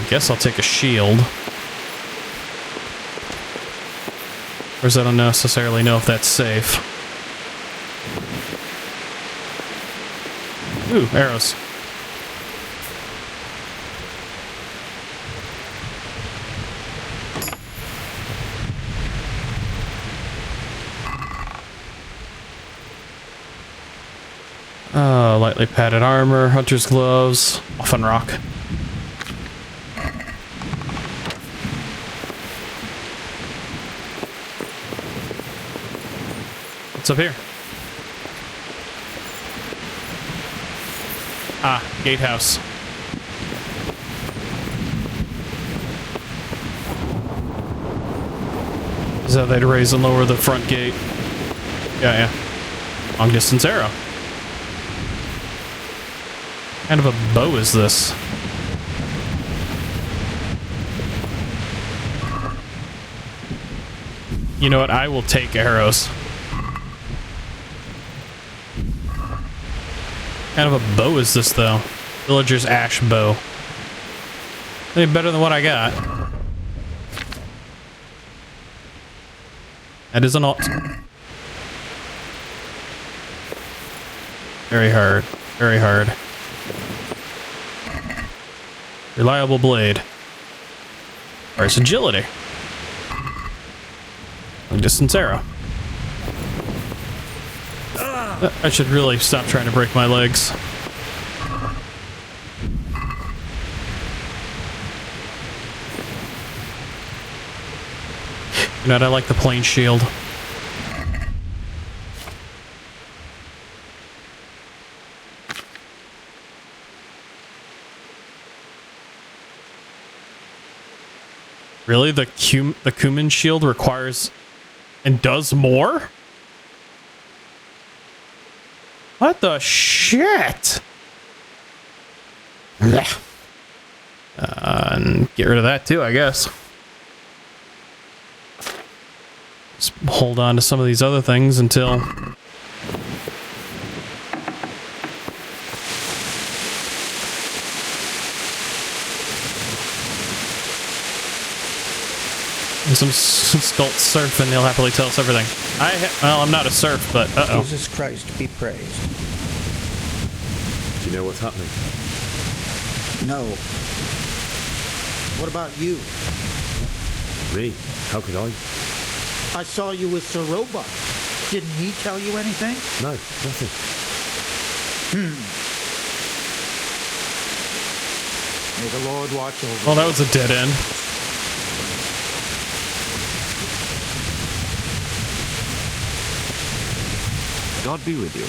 guess I'll take a shield. Whereas I don't necessarily know if that's safe. Ooh, arrows. Lightly padded armor, hunter's gloves, muffin rock. What's up here? Ah, gatehouse. Is that they'd raise and lower the front gate. Yeah. Long distance arrow. What kind of a bow is this? You know what? I will take arrows. What kind of a bow is this, though? Villager's ash bow. Any better than what I got? That is an alt. Very hard. Very hard. Reliable blade. Where's agility? Long distance arrow. I should really stop trying to break my legs. You know what? I like the plain shield. Really? The Cumans shield requires and does more? What the shit? And get rid of that too, I guess. Just hold on to some of these other things until... some Skalitz surf, and they'll happily tell us everything. Well, I'm not a surf, but uh-oh. Jesus Christ be praised. Do you know what's happening? No. What about you? Me? How could I? I saw you with Sir Roebuck. Didn't he tell you anything? No, nothing. May the Lord watch over you. Well, that was a dead end. God be with you.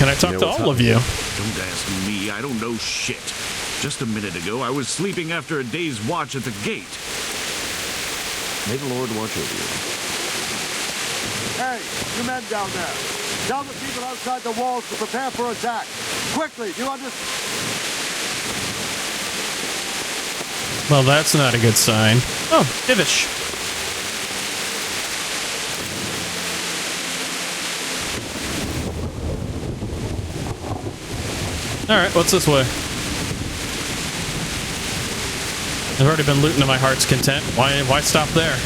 Can I talk to all of you? Don't ask me. I don't know shit. Just a minute ago, I was sleeping after a day's watch at the gate. May the Lord watch over you. Hey, you men down there. Tell the people outside the walls to prepare for attack. Quickly, do you understand? Well, that's not a good sign. Oh, Divish. Alright, what's this way? I've already been looting to my heart's content. Why stop there?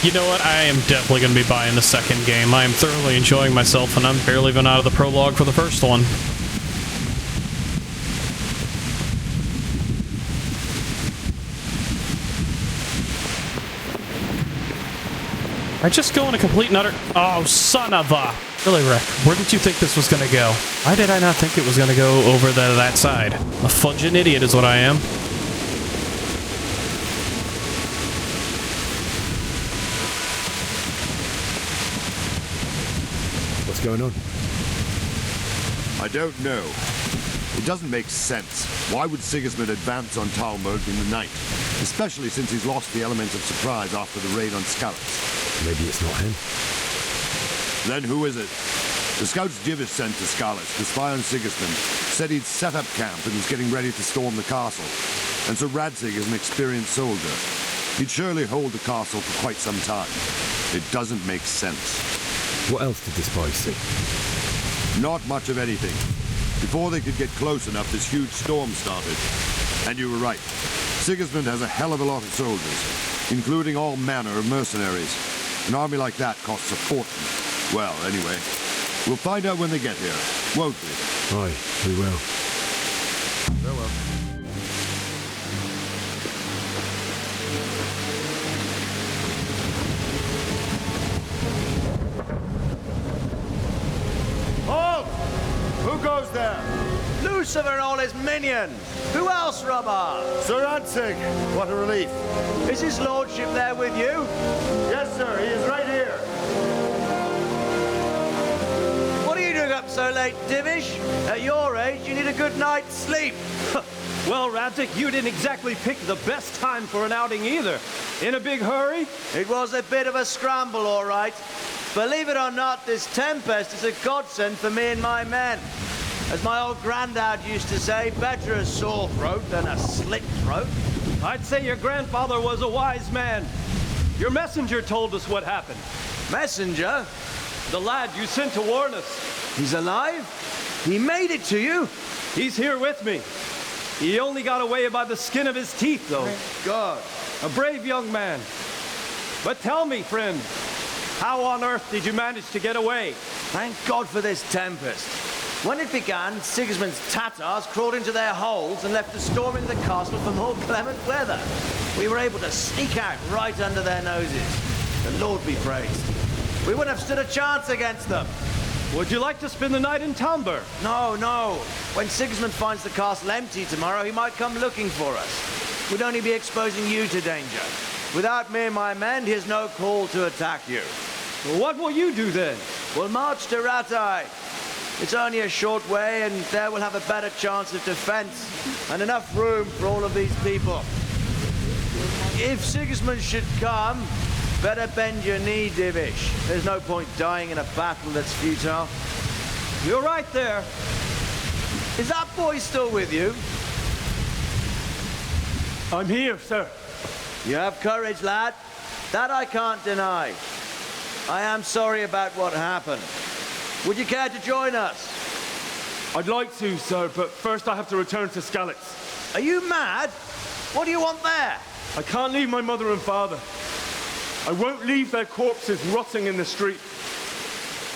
You know what? I am definitely going to be buying the second game. I am thoroughly enjoying myself, and I'm barely even out of the prologue for the first one. I just go in a complete and utter... Oh, son of a... Really, Rick, where did you think this was going to go? Why did I not think it was going to go over that side? A fudging idiot is what I am. What's going on? I don't know. It doesn't make sense. Why would Sigismund advance on Talmud in the night? Especially since he's lost the element of surprise after the raid on Skalitz. Maybe it's not him. Then who is it? The scouts Divish sent to Skalitz to spy on Sigismund said he'd set up camp and was getting ready to storm the castle. And Sir Radzig is an experienced soldier. He'd surely hold the castle for quite some time. It doesn't make sense. What else did the spies see? Not much of anything. Before they could get close enough, this huge storm started. And you were right. Sigismund has a hell of a lot of soldiers, including all manner of mercenaries. An army like that costs a fortune. Well, anyway, we'll find out when they get here, won't we? Aye, we will. Farewell. Halt! Who goes there? Lucifer and all his minions. Who else, Robber? Sir Radzig. What a relief. Is his lordship there with you? Yes, sir. He is right here. What are you doing up so late, Divish? At your age, you need a good night's sleep. Well, Radzik, you didn't exactly pick the best time for an outing either. In a big hurry? It was a bit of a scramble, all right. Believe it or not, this tempest is a godsend for me and my men. As my old granddad used to say, better a sore throat than a slit throat. I'd say your grandfather was a wise man. Your messenger told us what happened. Messenger? The lad you sent to warn us. He's alive? He made it to you? He's here with me. He only got away by the skin of his teeth, though. Thank God. A brave young man. But tell me, friend, how on earth did you manage to get away? Thank God for this tempest. When it began, Sigismund's Tatars crawled into their holes and left us storming the castle for more clement weather. We were able to sneak out right under their noses. The Lord be praised. We wouldn't have stood a chance against them. Would you like to spend the night in Talmberg? No, no. When Sigismund finds the castle empty tomorrow, he might come looking for us. We'd only be exposing you to danger. Without me and my men, he has no call to attack you. Well, what will you do then? We'll march to Ratai. It's only a short way, and there we'll have a better chance of defense and enough room for all of these people. If Sigismund should come, better bend your knee, Divish. There's no point dying in a battle that's futile. You're right there. Is that boy still with you? I'm here, sir. You have courage, lad. That I can't deny. I am sorry about what happened. Would you care to join us? I'd like to, sir, but first I have to return to Skalitz. Are you mad? What do you want there? I can't leave my mother and father. I won't leave their corpses rotting in the street.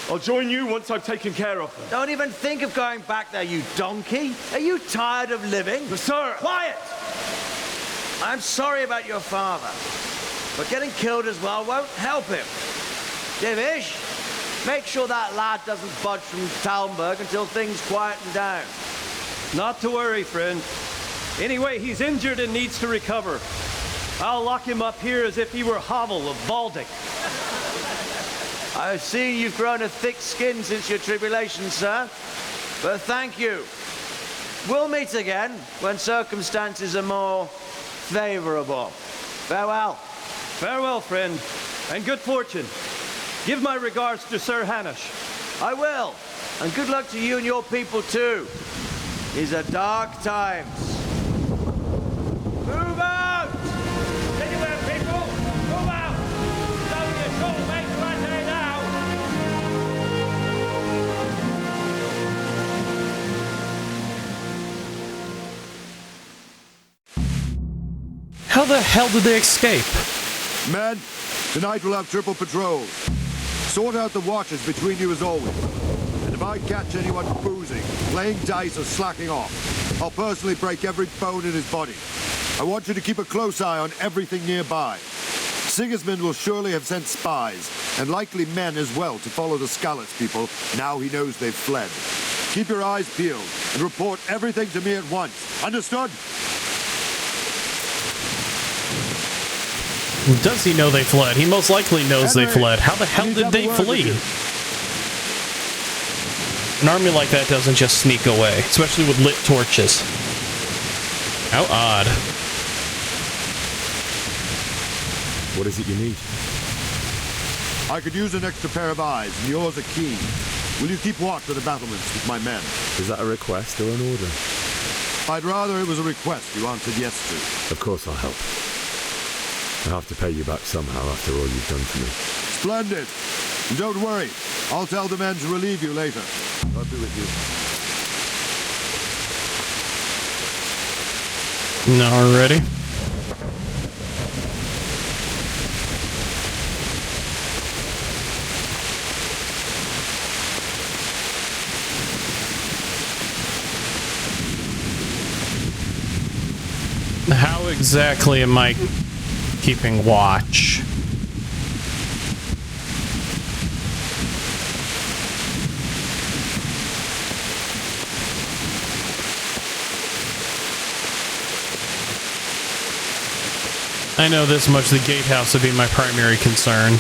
I'll join you once I've taken care of them. Don't even think of going back there, you donkey. Are you tired of living? But sir... Quiet! I'm sorry about your father, but getting killed as well won't help him. Divish, make sure that lad doesn't budge from Talmberg until things quieten down. Not to worry, friend. Anyway, he's injured and needs to recover. I'll lock him up here as if he were Havel of Baltic. I see you've grown a thick skin since your tribulation, sir. But thank you. We'll meet again when circumstances are more favorable. Farewell. Farewell, friend, and good fortune. Give my regards to Sir Hanush. I will. And good luck to you and your people, too. These are dark times. Move out! Anywhere, people! Move out! It's only a short way to Ratai now! How the hell did they escape? Men, tonight we'll have triple patrols. Sort out the watches between you as always. And if I catch anyone boozing, playing dice or slacking off, I'll personally break every bone in his body. I want you to keep a close eye on everything nearby. Sigismund will surely have sent spies, and likely men as well, to follow the Skalitz people now he knows they've fled. Keep your eyes peeled, and report everything to me at once. Understood? Does he know they fled? He most likely knows they fled. How the hell did they flee? An army like that doesn't just sneak away, especially with lit torches. How odd. What is it you need? I could use an extra pair of eyes, and yours are keen. Will you keep watch for the battlements with my men? Is that a request or an order? I'd rather it was a request you answered yes to. Of course I'll help. I have to pay you back somehow after all you've done for me. Splendid. And don't worry. I'll tell the men to relieve you later. I'll be with you. Now ready? How exactly am I keeping watch? I know this much, the gatehouse would be my primary concern.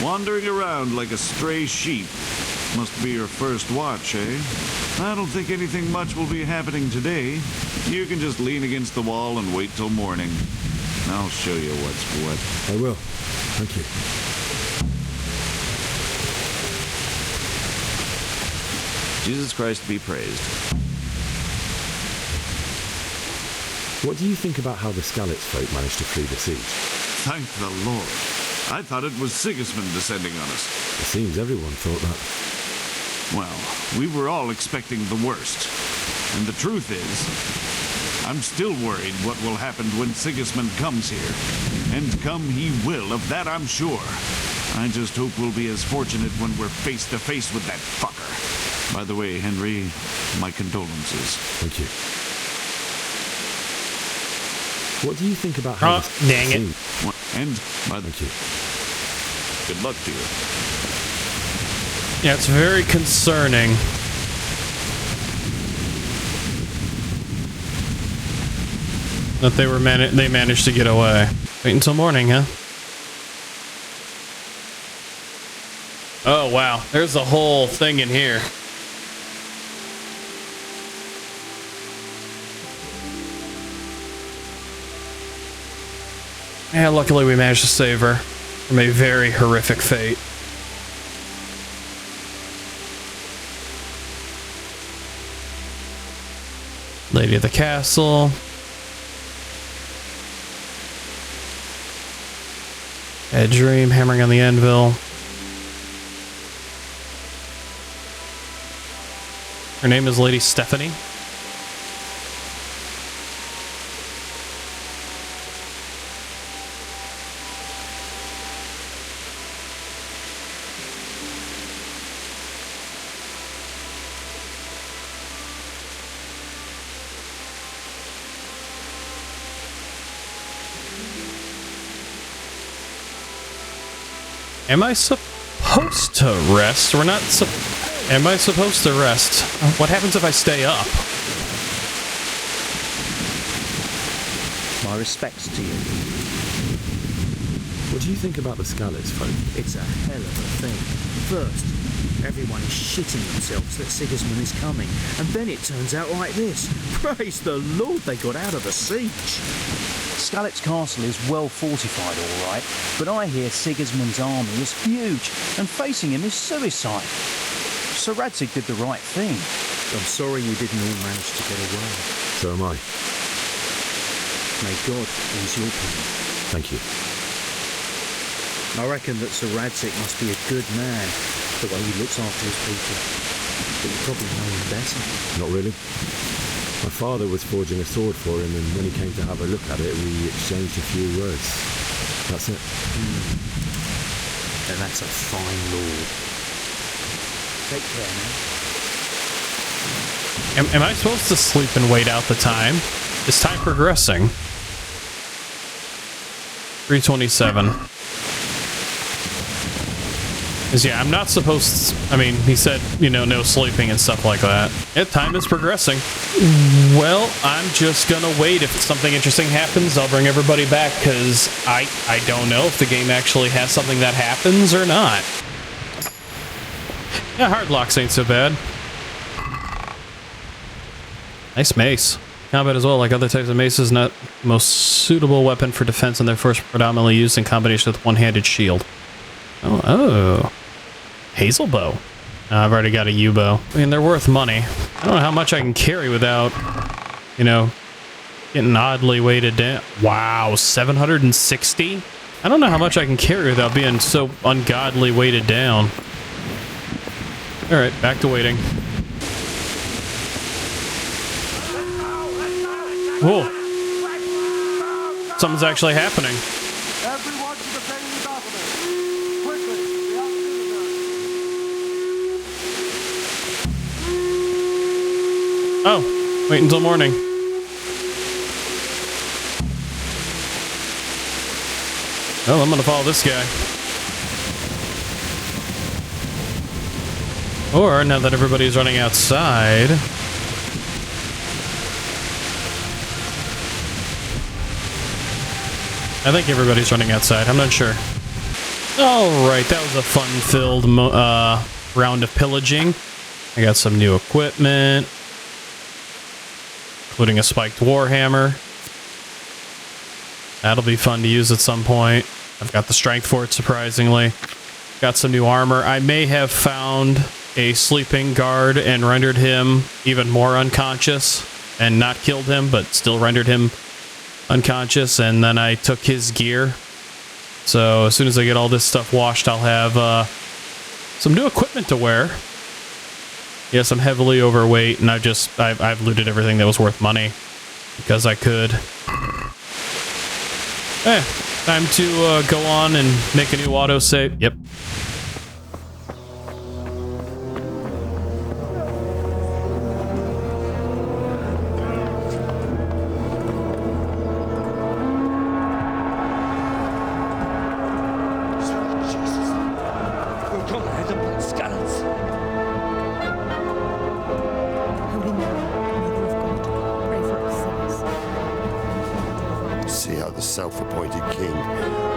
Wandering around like a stray sheep. Must be your first watch, eh? I don't think anything much will be happening today. You can just lean against the wall and wait till morning. I'll show you what's what. I will. Thank you. Jesus Christ be praised. What do you think about how the Skalitz folk managed to flee the siege? Thank the Lord. I thought it was Sigismund descending on us. It seems everyone thought that. Well, we were all expecting the worst. And the truth is, I'm still worried what will happen when Sigismund comes here. And come he will, of that I'm sure. I just hope we'll be as fortunate when we're face to face with that fucker. By the way, Henry, my condolences. Thank you. What do you think about how... Oh, dang it. And by Thank you. Good luck to you. Yeah, it's very concerning. That they managed to get away. Wait until morning, huh? Oh wow, there's a whole thing in here. Yeah, luckily we managed to save her from a very horrific fate. Lady of the Castle. A dream, hammering on the anvil. Her name is Lady Stephanie. Am I supposed to rest? We're not Am I supposed to rest? What happens if I stay up? My respects to you. What do you think about the Skalitz folk? It's a hell of a thing. First, everyone is shitting themselves that Sigismund is coming, and then it turns out like this. Praise the Lord, they got out of the siege. Skalitz Castle is well fortified, all right, but I hear Sigismund's army is huge, and facing him is suicide. Sir Radzig did the right thing. I'm sorry you didn't all manage to get away. So am I. May God ease your pain. Thank you. I reckon that Sir Radzig must be a good man, the way he looks after his people. But you probably know him better. Not really. My father was forging a sword for him, and when he came to have a look at it, we exchanged a few words. That's it. And that's a fine lord. Take care now. Am I supposed to sleep and wait out the time? Is time progressing? 3:27. Yeah, I'm not supposed to, I mean, he said, you know, no sleeping and stuff like that. Yeah, time is progressing. Well, I'm just gonna wait. If something interesting happens, I'll bring everybody back, because I don't know if the game actually has something that happens or not. Yeah, hard locks ain't so bad. Nice mace. Combat as well, like other types of maces, not most suitable weapon for defense, and therefore predominantly used in combination with one-handed shield. Oh. Hazel bow. I've already got a U-bow. I mean, they're worth money. I don't know how much I can carry without, you know, getting oddly weighted down. Wow, 760? I don't know how much I can carry without being so ungodly weighted down. Alright, back to waiting. Whoa. Something's actually happening. Everyone to the Bailey Balcony. Quickly, the Oh, wait until morning. Well, I'm gonna follow this guy. Or, now that everybody's running outside... I think everybody's running outside. I'm not sure. Alright, that was a fun-filled round of pillaging. I got some new equipment, including a spiked warhammer. That'll be fun to use at some point. I've got the strength for it, surprisingly. Got some new armor. I may have found a sleeping guard and rendered him even more unconscious and not killed him, but still rendered him unconscious, and then I took his gear. So as soon as I get all this stuff washed, I'll have some new equipment to wear. Yes, I'm heavily overweight, and I've looted everything that was worth money because I could. Time to go on and make a new autosave. Yep. See how the self-appointed king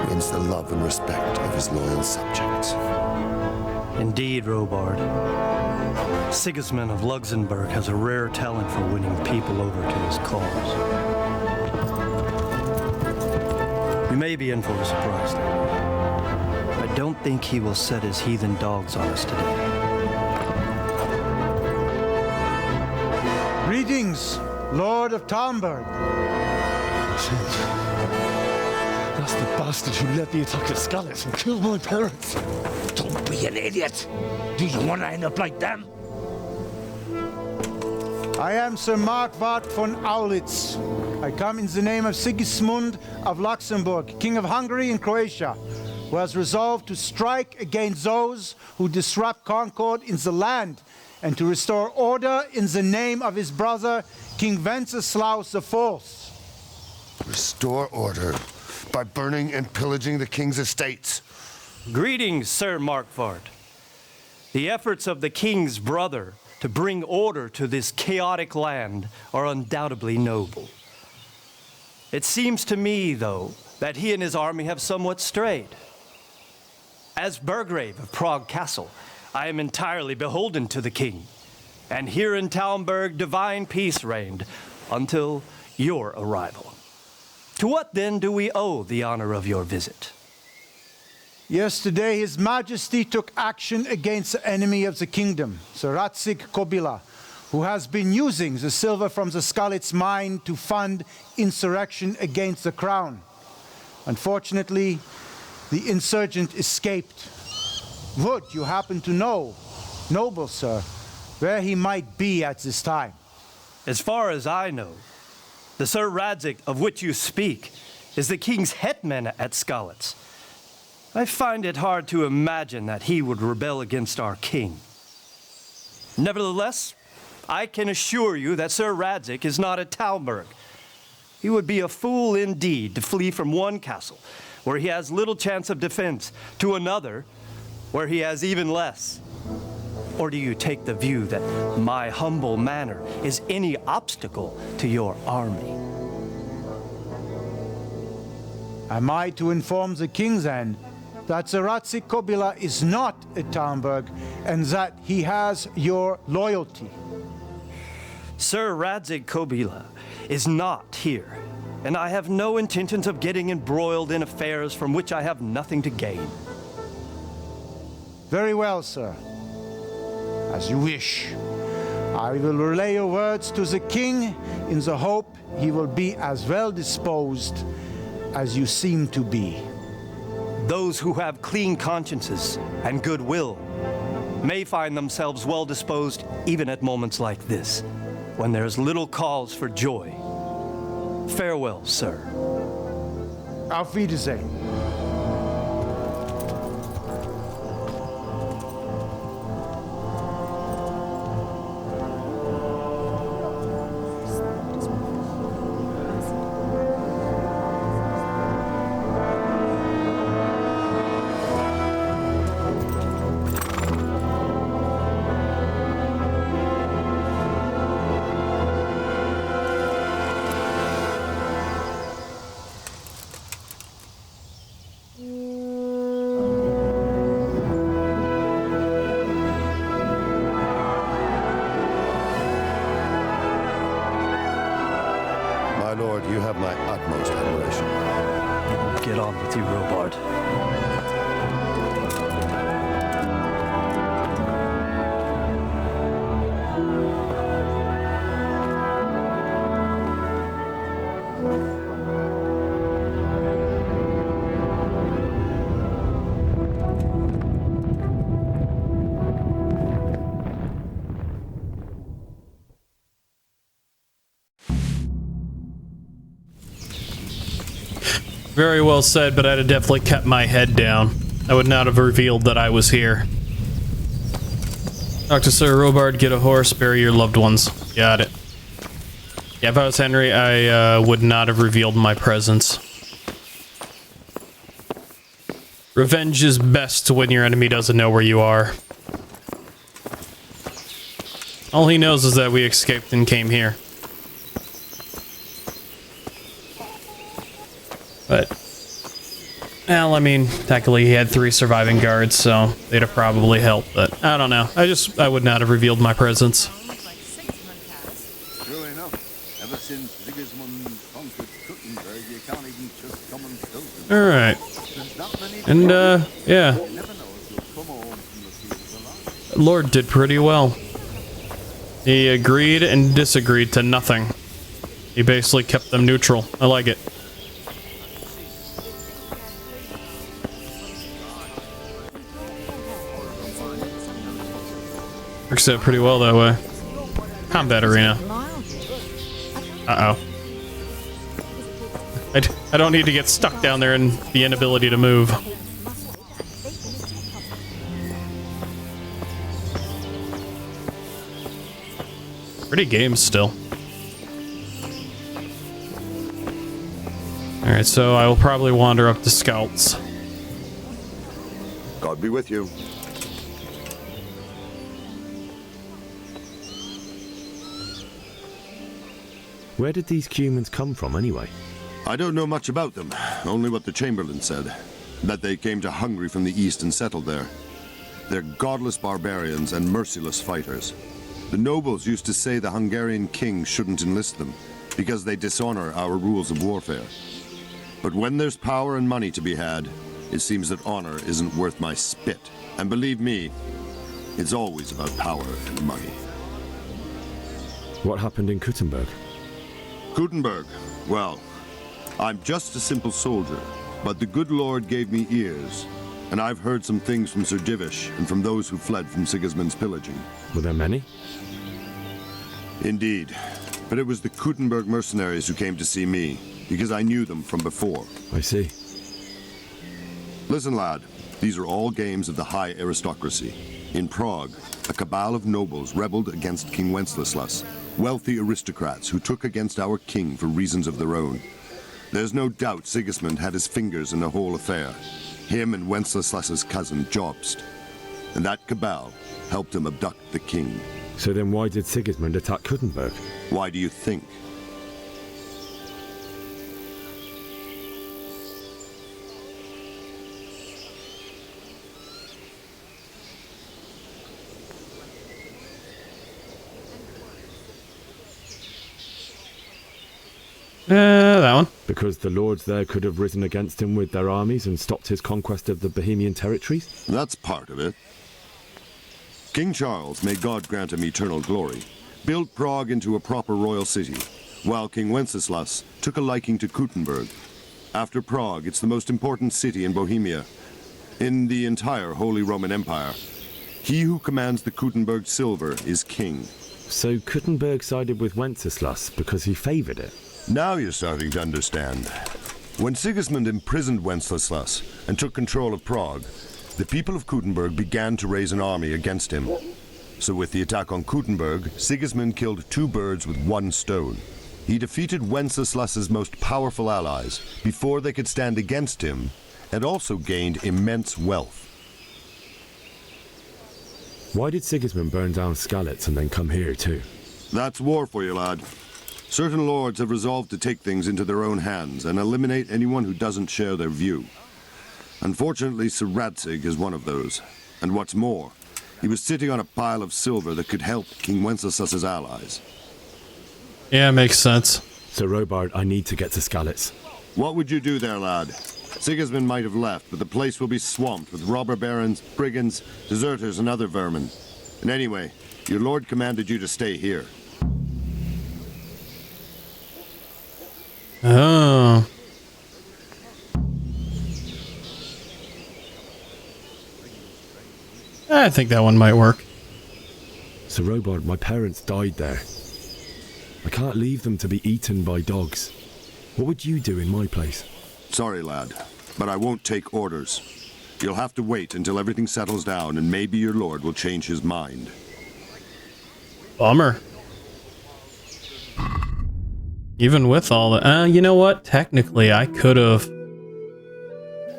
wins the love and respect of his loyal subjects. Indeed, Robard. Sigismund of Luxembourg has a rare talent for winning people over to his cause. We may be in for a surprise, though. I don't think he will set his heathen dogs on us today. Greetings, Lord of Talmberg. That's the bastard who led the attack at Skalitz and killed my parents. Don't be an idiot. Do you want to end up like them? I am Sir Markwart von Aulitz. I come in the name of Sigismund of Luxembourg, King of Hungary and Croatia, who has resolved to strike against those who disrupt concord in the land and to restore order in the name of his brother, King Wenceslaus IV. Restore order by burning and pillaging the king's estates. Greetings, Sir Markwart. The efforts of the king's brother to bring order to this chaotic land are undoubtedly noble. It seems to me, though, that he and his army have somewhat strayed. As Burgrave of Prague Castle, I am entirely beholden to the king. And here in Talmberg, divine peace reigned until your arrival. To what then do we owe the honor of your visit? Yesterday, His Majesty took action against the enemy of the kingdom, Sir Radzig Kobyla, who has been using the silver from the Skalitz mine to fund insurrection against the crown. Unfortunately, the insurgent escaped. Would you happen to know, noble sir, where he might be at this time? As far as I know, the Sir Radzig of which you speak is the king's hetman at Skalitz. I find it hard to imagine that he would rebel against our king. Nevertheless, I can assure you that Sir Radzig is not at Talmberg. He would be a fool indeed to flee from one castle, where he has little chance of defense, to another, where he has even less. Or do you take the view that my humble manner is any obstacle to your army? Am I to inform the king then that Sir Radzig Kobyla is not at Talmberg and that he has your loyalty? Sir Radzig Kobyla is not here, and I have no intentions of getting embroiled in affairs from which I have nothing to gain. Very well, sir. As you wish. I will relay your words to the king in the hope he will be as well disposed as you seem to be. Those who have clean consciences and goodwill may find themselves well disposed even at moments like this, when there is little cause for joy. Farewell, sir. Auf Wiedersehen. Very well said, but I'd have definitely kept my head down. I would not have revealed that I was here. Talk to Sir Robard, get a horse, bury your loved ones. Got it. Yeah, if I was Henry, I would not have revealed my presence. Revenge is best when your enemy doesn't know where you are. All he knows is that we escaped and came here. But, well, I mean, technically he had 3 surviving guards, so they'd have probably helped, but I don't know. I would not have revealed my presence. Sure enough, ever since Sigismund conquered Kuttenberg, you can't even just come and filter. Alright. And, yeah. Lord did pretty well. He agreed and disagreed to nothing. He basically kept them neutral. I like it. Works out pretty well that way. Combat arena. Uh-oh. I don't need to get stuck down there and the inability to move. Pretty game still. Alright, so I will probably wander up to Skalitz. God be with you. Where did these Cumans come from, anyway? I don't know much about them, only what the Chamberlain said. That they came to Hungary from the east and settled there. They're godless barbarians and merciless fighters. The nobles used to say the Hungarian king shouldn't enlist them, because they dishonor our rules of warfare. But when there's power and money to be had, it seems that honor isn't worth my spit. And believe me, it's always about power and money. What happened in Kuttenberg? Kuttenberg? Well, I'm just a simple soldier, but the good Lord gave me ears, and I've heard some things from Sir Divish and from those who fled from Sigismund's pillaging. Were there many? Indeed, but it was the Kuttenberg mercenaries who came to see me, because I knew them from before. I see. Listen, lad, these are all games of the high aristocracy. In Prague, a cabal of nobles rebelled against King Wenceslas, wealthy aristocrats who took against our king for reasons of their own. There's no doubt Sigismund had his fingers in the whole affair. Him and Wenceslas's cousin, Jobst. And that cabal helped him abduct the king. So then why did Sigismund attack Kuttenberg? Why do you think? That one. Because the lords there could have risen against him with their armies and stopped his conquest of the Bohemian territories? That's part of it. King Charles, may God grant him eternal glory, built Prague into a proper royal city, while King Wenceslas took a liking to Kuttenberg. After Prague, it's the most important city in Bohemia, in the entire Holy Roman Empire. He who commands the Kuttenberg silver is king. So Kuttenberg sided with Wenceslas because he favored it? Now you're starting to understand. When Sigismund imprisoned Wenceslas and took control of Prague, the people of Kuttenberg began to raise an army against him. So with the attack on Kuttenberg, Sigismund killed 2 birds with 1 stone. He defeated Wenceslas's most powerful allies before they could stand against him, and also gained immense wealth. Why did Sigismund burn down Skalitz and then come here too? That's war for you, lad. Certain lords have resolved to take things into their own hands and eliminate anyone who doesn't share their view. Unfortunately, Sir Radzig is one of those. And what's more, he was sitting on a pile of silver that could help King Wenceslas's allies. Yeah, makes sense. Sir Robard, I need to get to Skalitz. What would you do there, lad? Sigismund might have left, but the place will be swamped with robber barons, brigands, deserters, and other vermin. And anyway, your lord commanded you to stay here. Oh. I think that one might work. Sir Robard, my parents died there. I can't leave them to be eaten by dogs. What would you do in my place? Sorry, lad, but I won't take orders. You'll have to wait until everything settles down, and maybe your lord will change his mind. Bummer. Even with all the... you know what? Technically, I could have...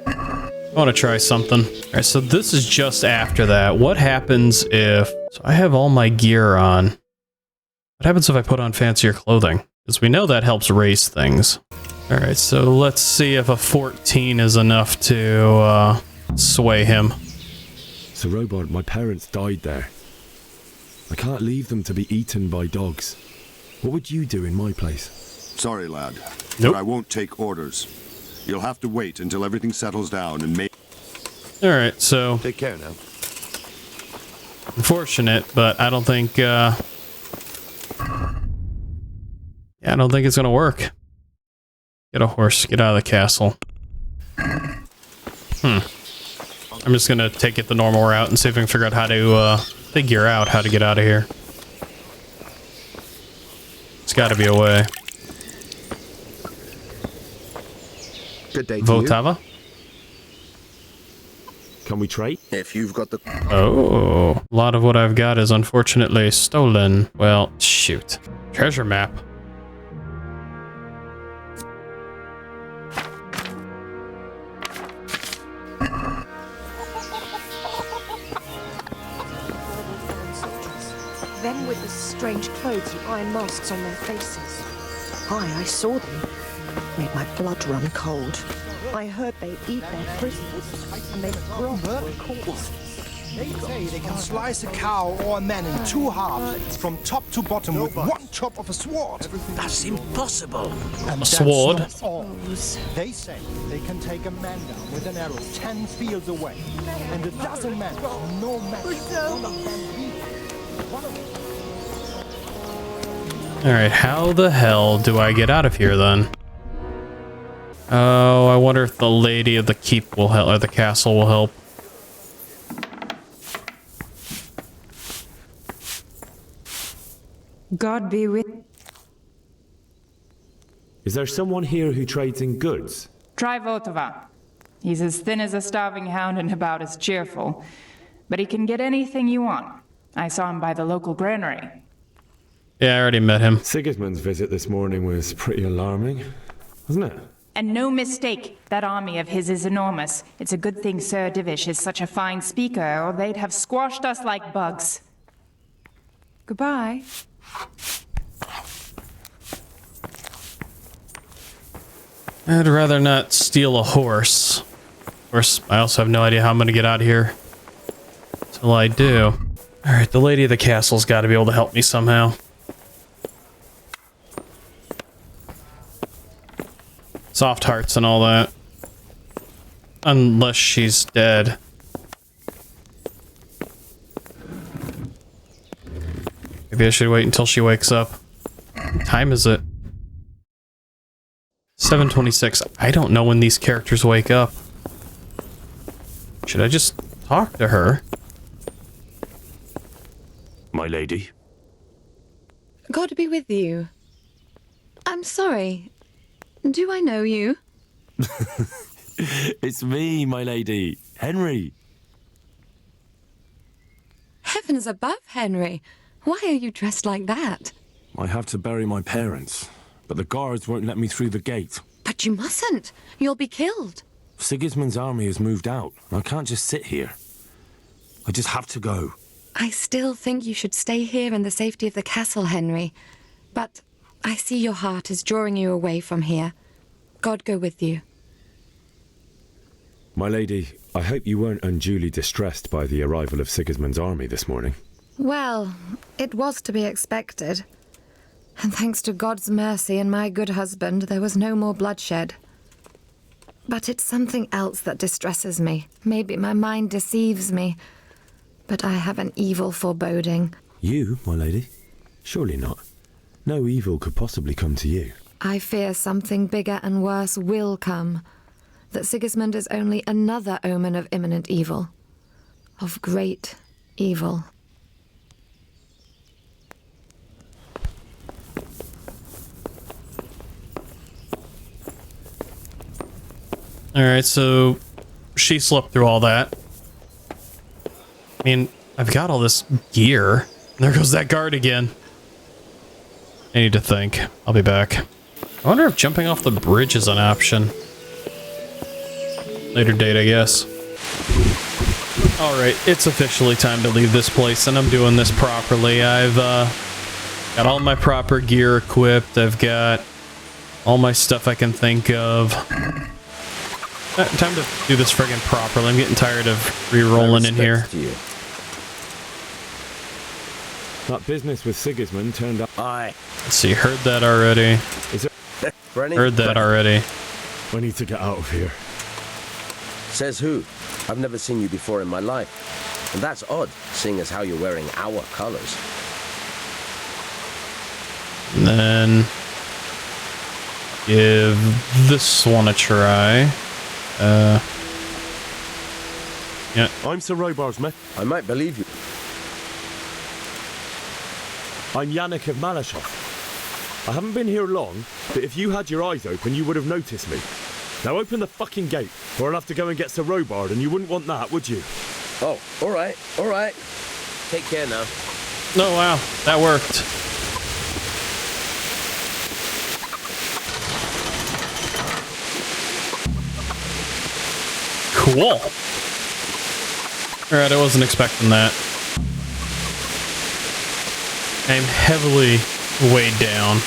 I want to try something. Alright, so this is just after that. What happens if... So I have all my gear on. What happens if I put on fancier clothing? Because we know that helps raise things. Alright, so let's see if a 14 is enough to sway him. So, Robard, my parents died there. I can't leave them to be eaten by dogs. What would you do in my place? Sorry, lad, nope. But I won't take orders. You'll have to wait until everything settles down and make... Alright, so... Take care now. Unfortunate, but I don't think, yeah, I don't think it's gonna work. Get a horse, get out of the castle. I'm just gonna take it the normal route and see if I can figure out how to, figure out how to get out of here. It's gotta be a way. Good day to Votava? Can we trade? If you've got the... Oh, a lot of what I've got is unfortunately stolen. Well, shoot. Treasure map. Them with the strange clothes and iron masks on their faces. Aye, I saw them. Made my blood run cold. I heard they eat their prisoners and make broth for corpses. They say they can slice a cow or a man in two halves, from top to bottom, with one chop of a sword. That's impossible. And a sword? That's not all. They say they can take a man down with an arrow 10 fields away, and a dozen men, no match. One of them weak. Alright, how the hell do I get out of here then? Oh, I wonder if the lady of the keep will help, or the castle will help. God be with... Is there someone here who trades in goods? Try Votava. He's as thin as a starving hound and about as cheerful. But he can get anything you want. I saw him by the local granary. Yeah, I already met him. Sigismund's visit this morning was pretty alarming, wasn't it? And no mistake, that army of his is enormous. It's a good thing Sir Divish is such a fine speaker, or they'd have squashed us like bugs. Goodbye. I'd rather not steal a horse. Of course, I also have no idea how I'm going to get out of here. Till I do. Alright, the lady of the castle's got to be able to help me somehow. Soft hearts and all that. Unless she's dead. Maybe I should wait until she wakes up. What time is it? 7:26. I don't know when these characters wake up. Should I just talk to her? My lady. God be with you. I'm sorry. Do I know you? It's me, my lady. Henry. Heavens above, Henry. Why are you dressed like that? I have to bury my parents, but the guards won't let me through the gate. But you mustn't. You'll be killed. Sigismund's army has moved out. I can't just sit here. I just have to go. I still think you should stay here in the safety of the castle, Henry. But I see your heart is drawing you away from here. God go with you. My lady, I hope you weren't unduly distressed by the arrival of Sigismund's army this morning. Well, it was to be expected. And thanks to God's mercy and my good husband, there was no more bloodshed. But it's something else that distresses me. Maybe my mind deceives me. But I have an evil foreboding. You, my lady? Surely not. No evil could possibly come to you. I fear something bigger and worse will come. That Sigismund is only another omen of imminent evil. Of great evil. Alright, so she slept through all that. I mean, I've got all this gear. There goes that guard again. I need to think. I'll be back. I wonder if jumping off the bridge is an option. Later date, I guess. Alright, it's officially time to leave this place, and I'm doing this properly. I've got all my proper gear equipped. I've got all my stuff I can think of. Time to do this friggin' properly. I'm getting tired of re-rolling in here. That business with Sigismund turned up. Let's see, heard that already. Is it? Heard that already. I need to get out of here. Says who? I've never seen you before in my life. And that's odd, seeing as how you're wearing our colors. And then give this one a try. Yeah. I'm Sir Robar's mate. I might believe you. I'm Yannick of Malashov. I haven't been here long, but if you had your eyes open, you would have noticed me. Now open the fucking gate, or I'll have to go and get Sir Robard, and you wouldn't want that, would you? Oh, all right. Take care now. Oh, wow. That worked. Cool. Alright, I wasn't expecting that. I'm heavily weighed down.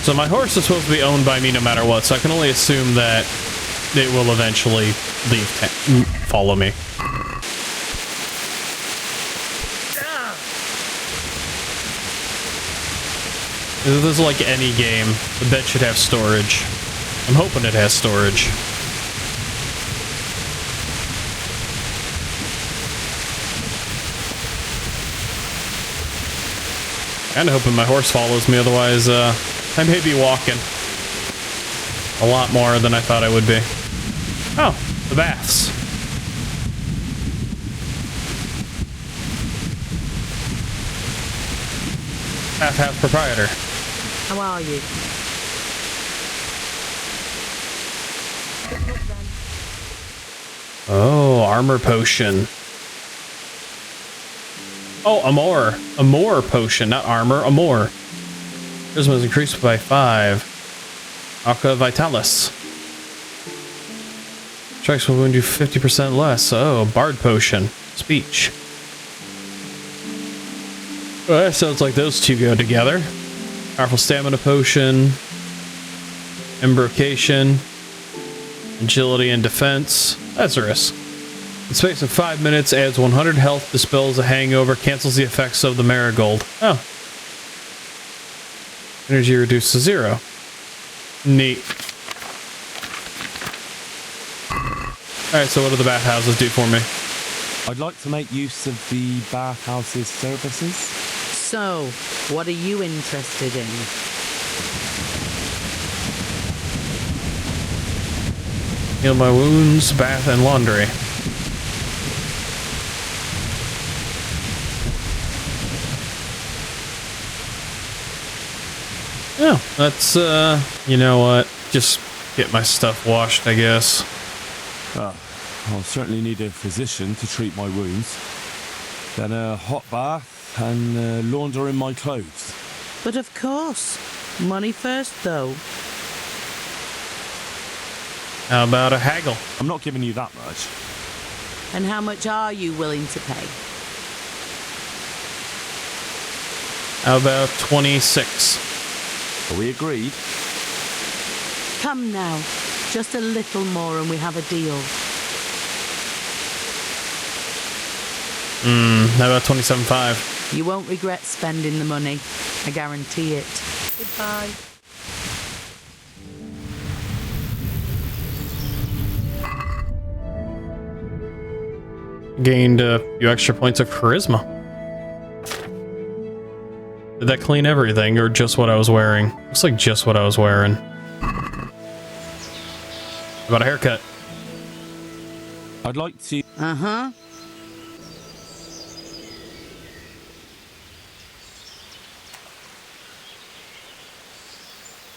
So my horse is supposed to be owned by me no matter what, so I can only assume that it will eventually follow me. If this is like any game, the bed should have storage. I'm hoping it has storage. Kinda hoping my horse follows me, otherwise, I may be walking a lot more than I thought I would be. Oh, the baths. Bathhouse proprietor. How are you? Oh, armor potion. Oh, a more potion, not armor, a more. Charisma is increased by 5. Aqua Vitalis. Strikes will wound you 50% less. Oh, Bard Potion. Speech. Well, that sounds like those two go together. Powerful Stamina Potion. Embrocation. Agility and Defense. Lazarus. In the space of 5 minutes, adds 100 health, dispels a hangover, cancels the effects of the marigold. Oh. Energy reduced to 0. Neat. Alright, so what do the bathhouses do for me? I'd like to make use of the bathhouse's services. So, what are you interested in? Heal my wounds, bath, and laundry. Oh, that's, you know what? Just get my stuff washed, I guess. I'll certainly need a physician to treat my wounds. Then a hot bath and laundering my clothes. But of course. Money first, though. How about a haggle? I'm not giving you that much. And how much are you willing to pay? How about 26? Are we agreed? Come now. Just a little more and we have a deal. How about 27.5? You won't regret spending the money. I guarantee it. Goodbye. Gained a few extra points of charisma. Did that clean everything, or just what I was wearing? Looks like just what I was wearing. How about a haircut? I'd like to... Uh-huh.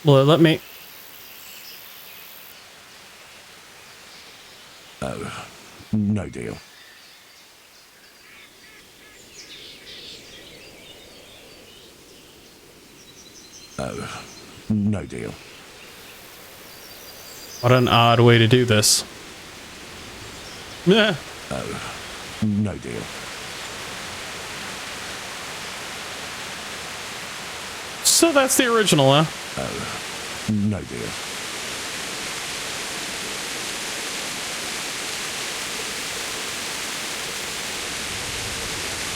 Well, let me... Oh, no deal. Oh, no deal. What an odd way to do this. Yeah. Oh, no deal. So that's the original, huh? Oh, no deal.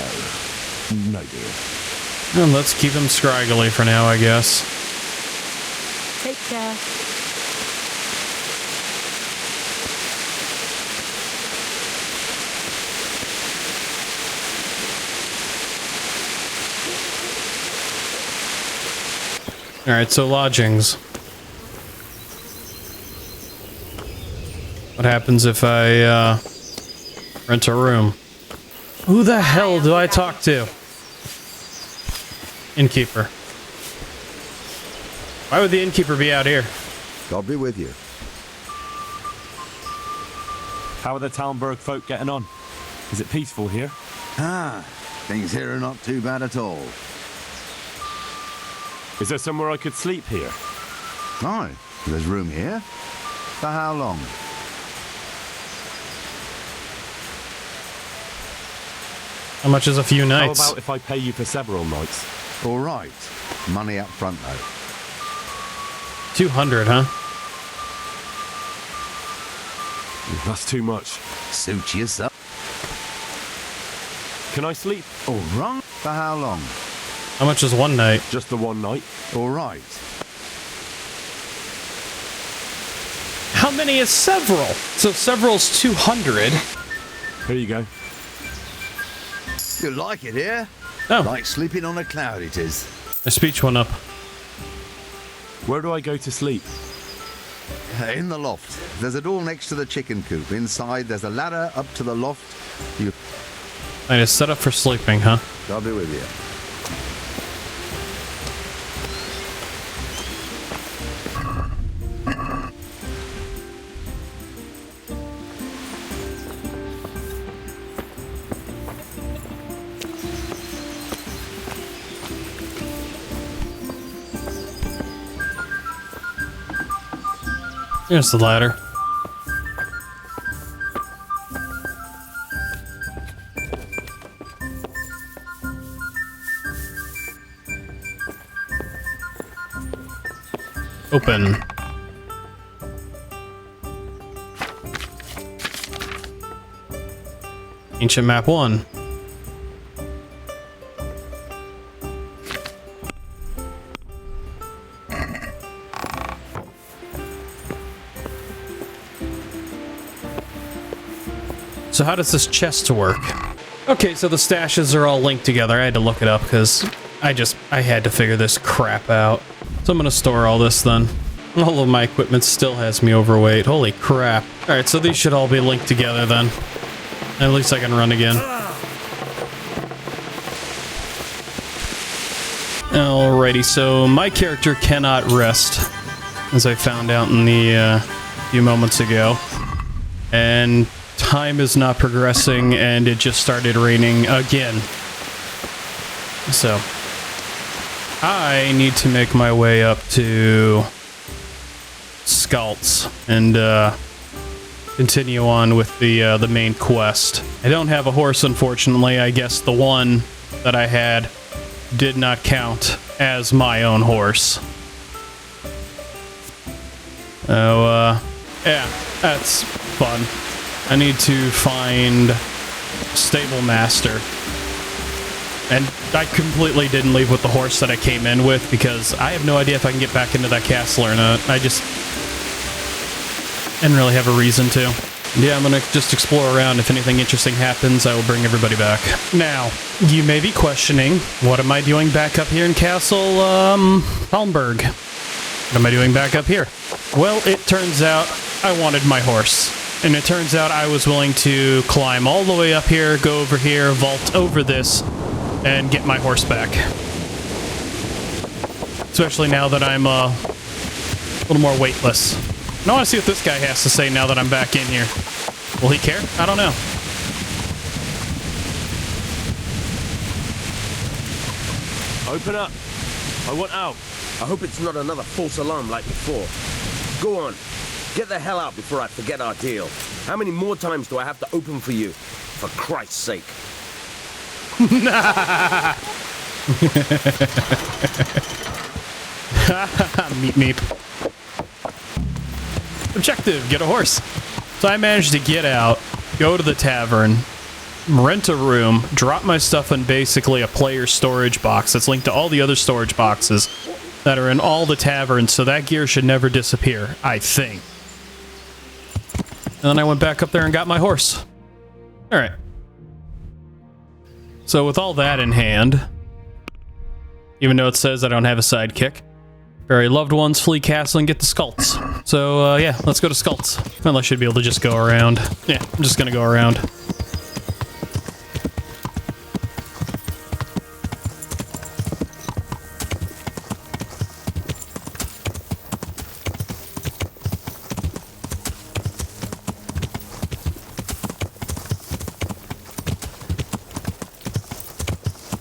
Oh, no deal. And let's keep him scraggly for now, I guess. Take care. Alright, so lodgings. What happens if I, rent a room? Who the hell do I talk to? Innkeeper. Why would the innkeeper be out here? God be with you. How are the Talmberg folk getting on? Is it peaceful here? Ah, things here are not too bad at all. Is there somewhere I could sleep here? Aye, there's room here. For how long? How much is a few nights? How about if I pay you for several nights? All right. Money up front, though. 200, huh? That's too much. Suit yourself. Can I sleep? All right. For how long? How much is one night? Just the one night. All right. How many is several? So several's 200. Here you go. You like it here? Oh. Like sleeping on a cloud it is. My speech went up. Where do I go to sleep? In the loft. There's a door next to the chicken coop. Inside, there's a ladder up to the loft. You... I just set up for sleeping, huh? I'll be with you. Here's the ladder. Open. Ancient map 1. So how does this chest work? Okay, so the stashes are all linked together. I had to look it up because I had to figure this crap out. So I'm gonna store all this then. All of my equipment still has me overweight. Holy crap. Alright, so these should all be linked together then. At least I can run again. Alrighty, so my character cannot rest, as I found out in the few moments ago. And time is not progressing, and it just started raining again. So I need to make my way up to Skalitz and continue on with the main quest. I don't have a horse, unfortunately. I guess the one that I had did not count as my own horse. Oh, yeah, that's fun. I need to find a stable master. And I completely didn't leave with the horse that I came in with because I have no idea if I can get back into that castle or not. I just didn't really have a reason to. Yeah, I'm gonna just explore around. If anything interesting happens, I will bring everybody back. Now, you may be questioning, what am I doing back up here in Castle, Talmberg? What am I doing back up here? Well, it turns out I wanted my horse. And it turns out I was willing to climb all the way up here, go over here, vault over this, and get my horse back. Especially now that I'm little more weightless. And I want to see what this guy has to say now that I'm back in here. Will he care? I don't know. Open up. I want out. I hope it's not another false alarm like before. Go on. Get the hell out before I forget our deal. How many more times do I have to open for you? For Christ's sake. Meep meep. Objective, get a horse. So I managed to get out, go to the tavern, rent a room, drop my stuff in basically a player storage box that's linked to all the other storage boxes that are in all the taverns, so that gear should never disappear, I think. And then I went back up there and got my horse. Alright. So with all that in hand, even though it says I don't have a sidekick, bury loved ones, flee castle, and get to Skalitz. So, yeah, let's go to Skalitz. Well, I should be able to just go around. Yeah, I'm just gonna go around.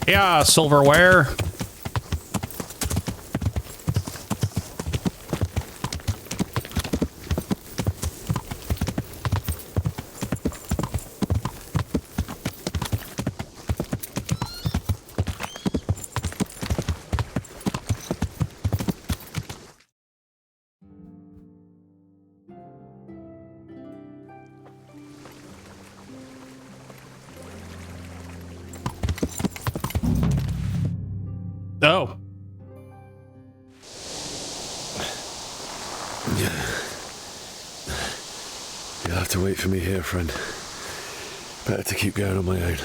Yeah, silverware. Oh. You'll have to wait for me here, friend. Better to keep going on my own.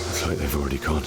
Looks like they've already gone.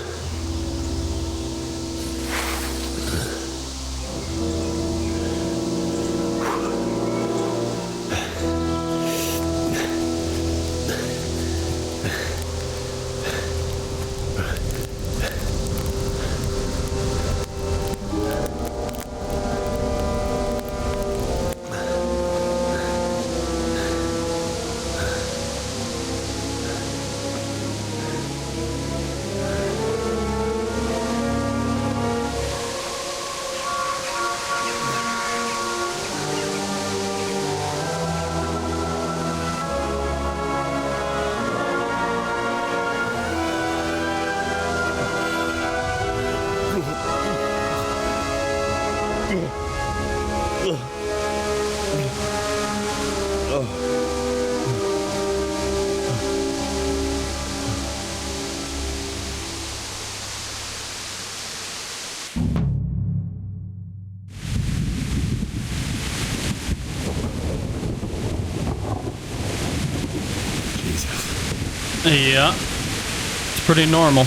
Yeah, it's pretty normal.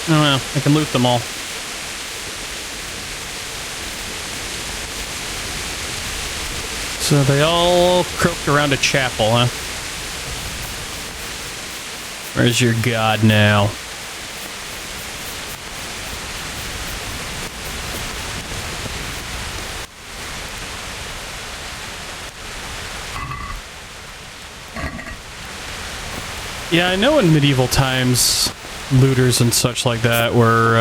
Oh well, I can loot them all. So they all croaked around a chapel, huh? Where's your god now? Yeah, I know in medieval times, looters and such like that were,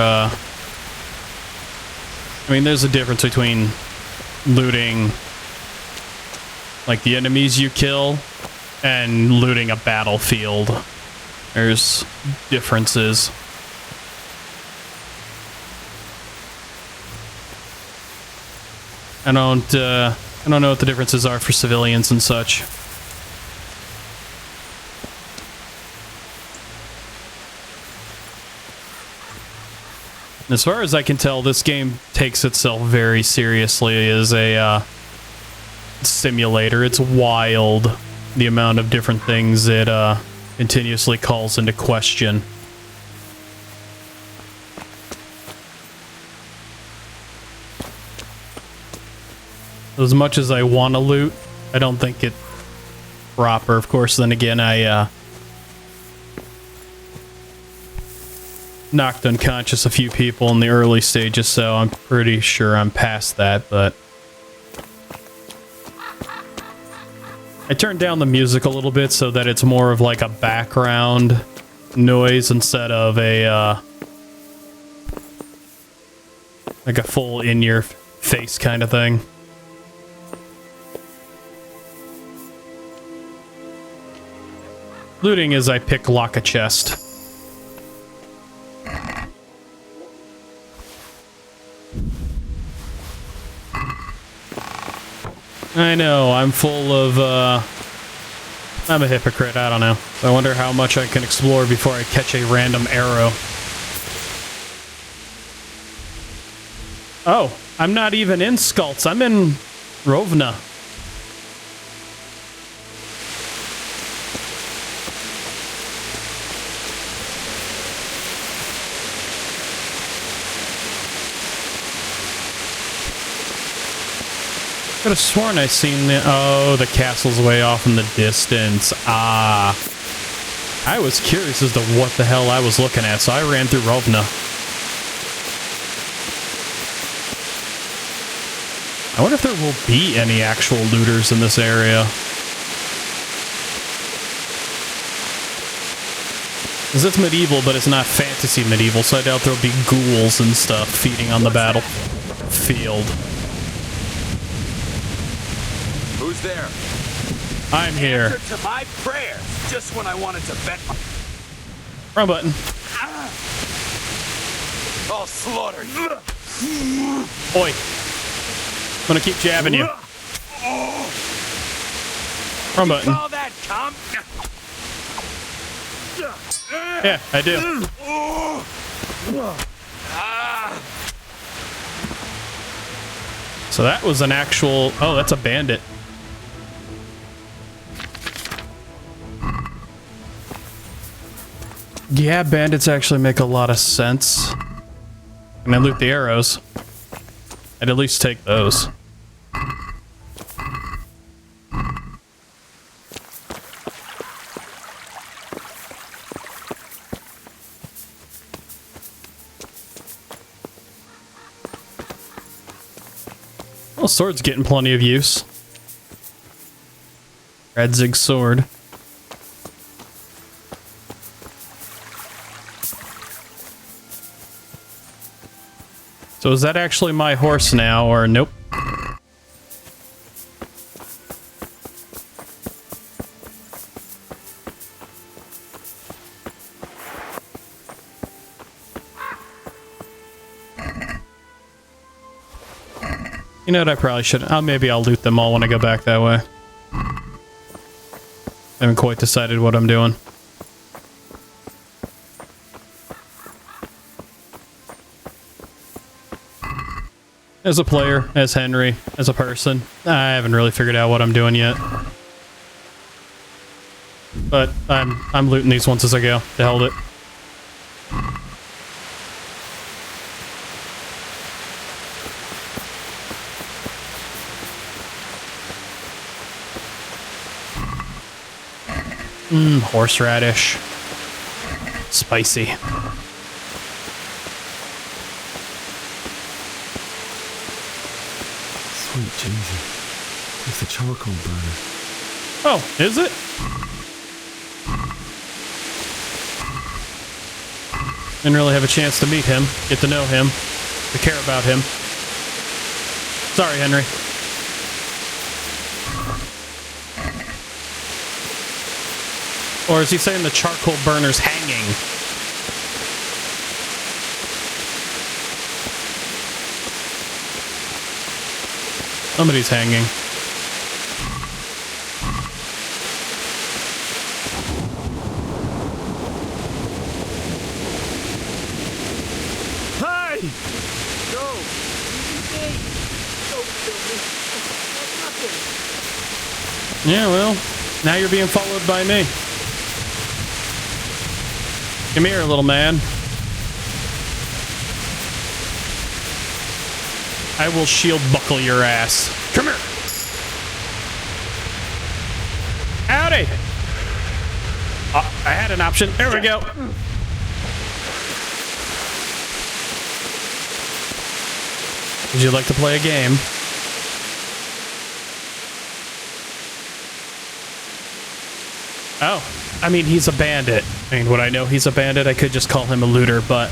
I mean, there's a difference between looting, like, the enemies you kill, and looting a battlefield. There's differences. I don't know what the differences are for civilians and such. As far as I can tell, this game takes itself very seriously as a simulator. It's wild, the amount of different things it continuously calls into question. as much as I want to loot, I don't think it's proper. Of course, then again, I knocked unconscious a few people in the early stages, so I'm pretty sure I'm past that, but I turned down the music a little bit so that it's more of like a background noise instead of a like a full in-your-face kind of thing. Looting is I lock a chest. I know, I'm full of, I'm a hypocrite, I don't know. I wonder how much I can explore before I catch a random arrow. Oh, I'm not even in Skalitz, I'm in Rovna. I could have sworn I seen the... Oh, the castle's way off in the distance. Ah. I was curious as to what the hell I was looking at, so I ran through Rovna. I wonder if there will be any actual looters in this area. Because it's medieval, but it's not fantasy medieval, so I doubt there'll be ghouls and stuff feeding on the battlefield. Who's there? I'm here. Answer to my prayers, just when I wanted to bet my... Wrong button. I'll slaughter you. Oi. I'm gonna keep jabbing you. Wrong button. Call that comp? Yeah, I do. So that was an actual... Oh, that's a bandit. Yeah, bandits actually make a lot of sense. And I loot the arrows. I'd at least take those. Well, sword's getting plenty of use. ReclusiveZG sword. So is that actually my horse now, or nope? You know what, I probably should. Maybe I'll loot them all when I go back that way. I haven't quite decided what I'm doing. As a player, as Henry, as a person, I haven't really figured out what I'm doing yet. But I'm looting these ones as I go. To hell with it. Horseradish. Spicy. Sweet Jesus. It's the charcoal burner. Oh, is it? Didn't really have a chance to meet him, get to know him, to care about him. Sorry, Henry. Or is he saying the charcoal burner's hanging? Somebody's hanging. Hey! Go! Easy! Don't kill me. That's nothing. Yeah, well, now you're being followed by me. Come here, little man. I will shield buckle your ass. Come here. I had an option. There we go. Would you like to play a game? Oh, I mean, he's a bandit. I mean, would I know he's a bandit? I could just call him a looter, but...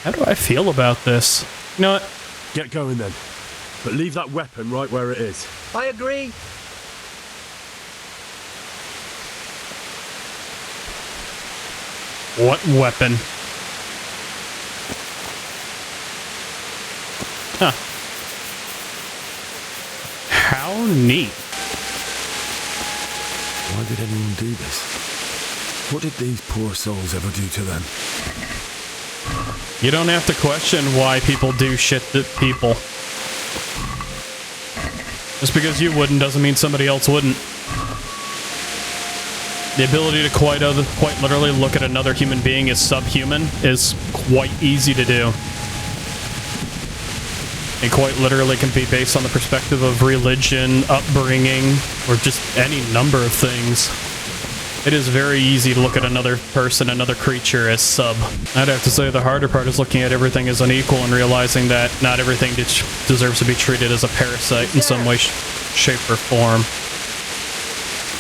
How do I feel about this? You know what? Get going then. But leave that weapon right where it is. I agree. What weapon? Huh. How neat. Why did anyone do this? What did these poor souls ever do to them? You don't have to question why people do shit to people. Just because you wouldn't doesn't mean somebody else wouldn't. The ability to quite literally look at another human being as subhuman is quite easy to do. It quite literally can be based on the perspective of religion, upbringing, or just any number of things. It is very easy to look at another person, another creature as sub. I'd have to say the harder part is looking at everything as unequal and realizing that not everything deserves to be treated as a parasite in some way, shape, or form.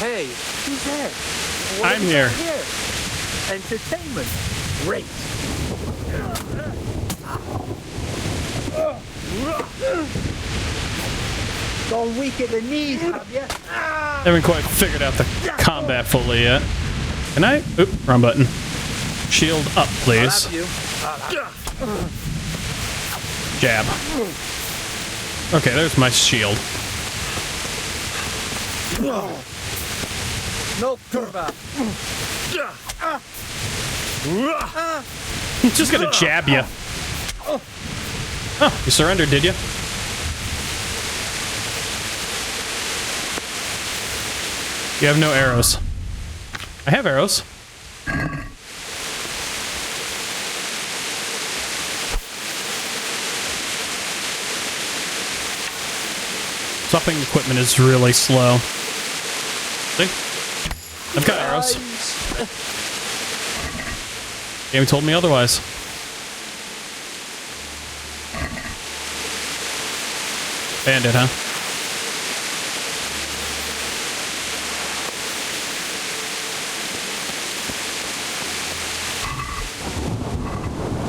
Hey, who's there? I'm here. Entertainment. Great. Gone weak at the knees, have you? Haven't quite figured out the combat fully yet. Can I? Oop, wrong button. Shield up, please. Jab. Okay, there's my shield. No curva. I'm just gonna jab you. Oh, you surrendered, did you? You have no arrows. I have arrows. Swapping equipment is really slow. See? I've got arrows. Game told me otherwise. Bandit, huh?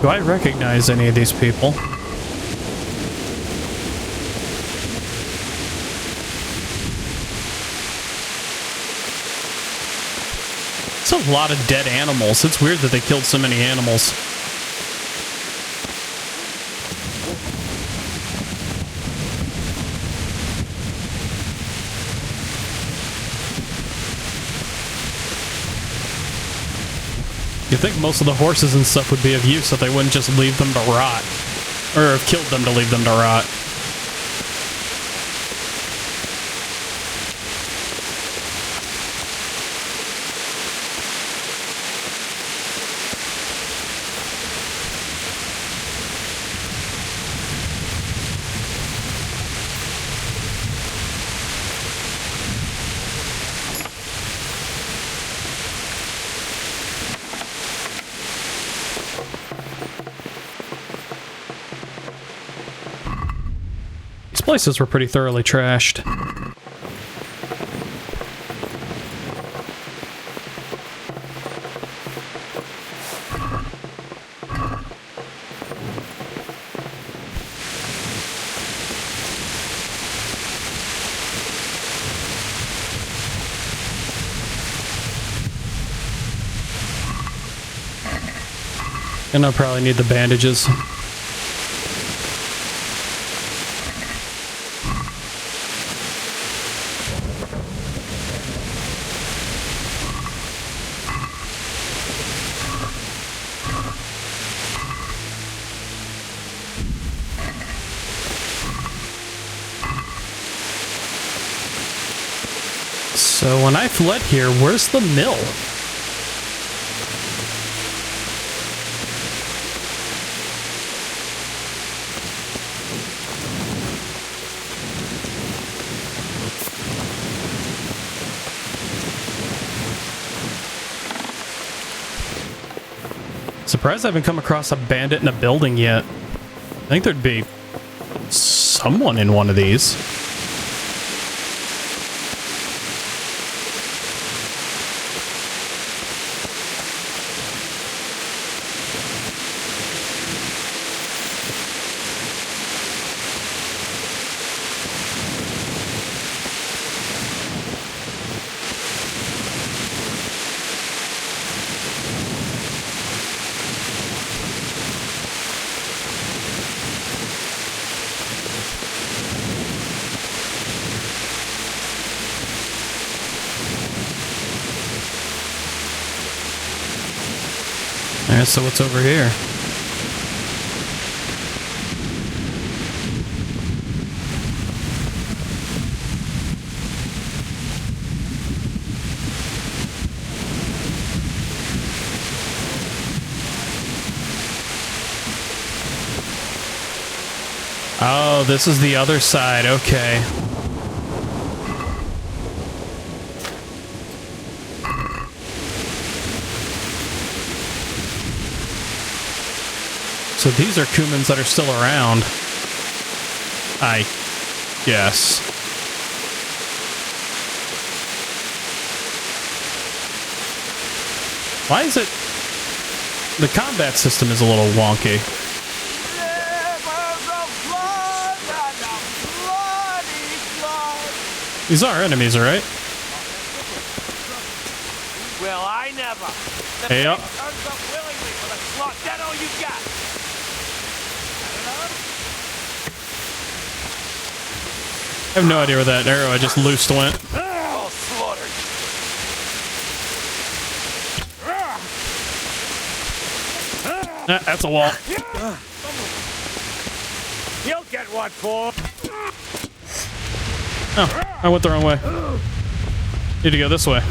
Do I recognize any of these people? It's a lot of dead animals. It's weird that they killed so many animals. You'd think most of the horses and stuff would be of use, so they wouldn't just leave them to rot. Or have killed them to leave them to rot. Places were pretty thoroughly trashed. And I'll probably need the bandages. So when I fled here, where's the mill? Surprised I haven't come across a bandit in a building yet. I think there'd be someone in one of these. Alright, so what's over here? Oh, this is the other side, okay. So these are Cumans that are still around, I guess. Why is it... The combat system is a little wonky. These are enemies, right? Well, I never. The Hey, turns up willingly for the slot. That all you got? I have no idea where that arrow I just loosed went. All slaughtered. That's a wall. You'll get what for. Oh, I went the wrong way. Need to go this way.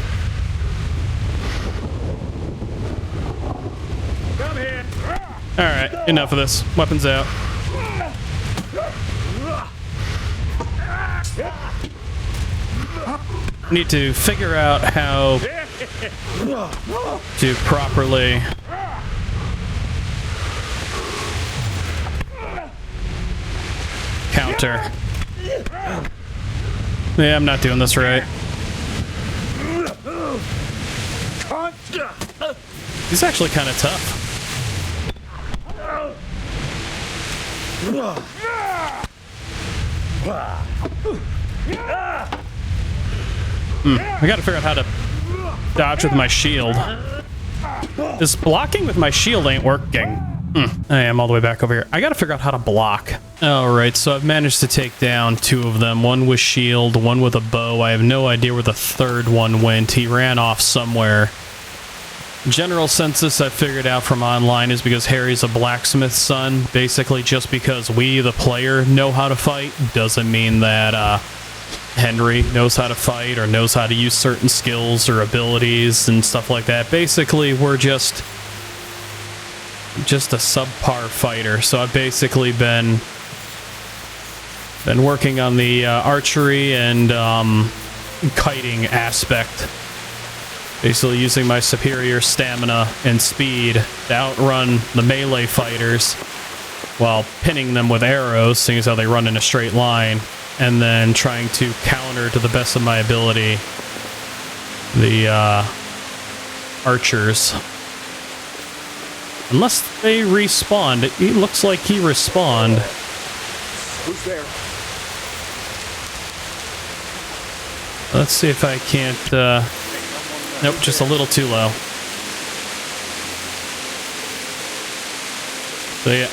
Come here. Alright, enough of this. Weapons out. Need to figure out how to properly counter. Yeah, I'm not doing this right. He's actually kind of tough. I gotta figure out how to dodge with my shield. This blocking with my shield ain't working. I am all the way back over here. I gotta figure out how to block. Alright, so I've managed to take down two of them. One with shield, one with a bow. I have no idea where the third one went. He ran off somewhere. General census I figured out from online is because Harry's a blacksmith's son. Basically, just because we, the player, know how to fight doesn't mean that Henry knows how to fight or knows how to use certain skills or abilities and stuff like that. Basically, we're just a subpar fighter. So I've basically been working on the archery and kiting aspect. Basically using my superior stamina and speed to outrun the melee fighters while pinning them with arrows, seeing as how they run in a straight line, and then trying to counter to the best of my ability the archers. Unless they respawned. It looks like he respawned. Who's there? Let's see if I can't... Nope, just a little too low. So yeah,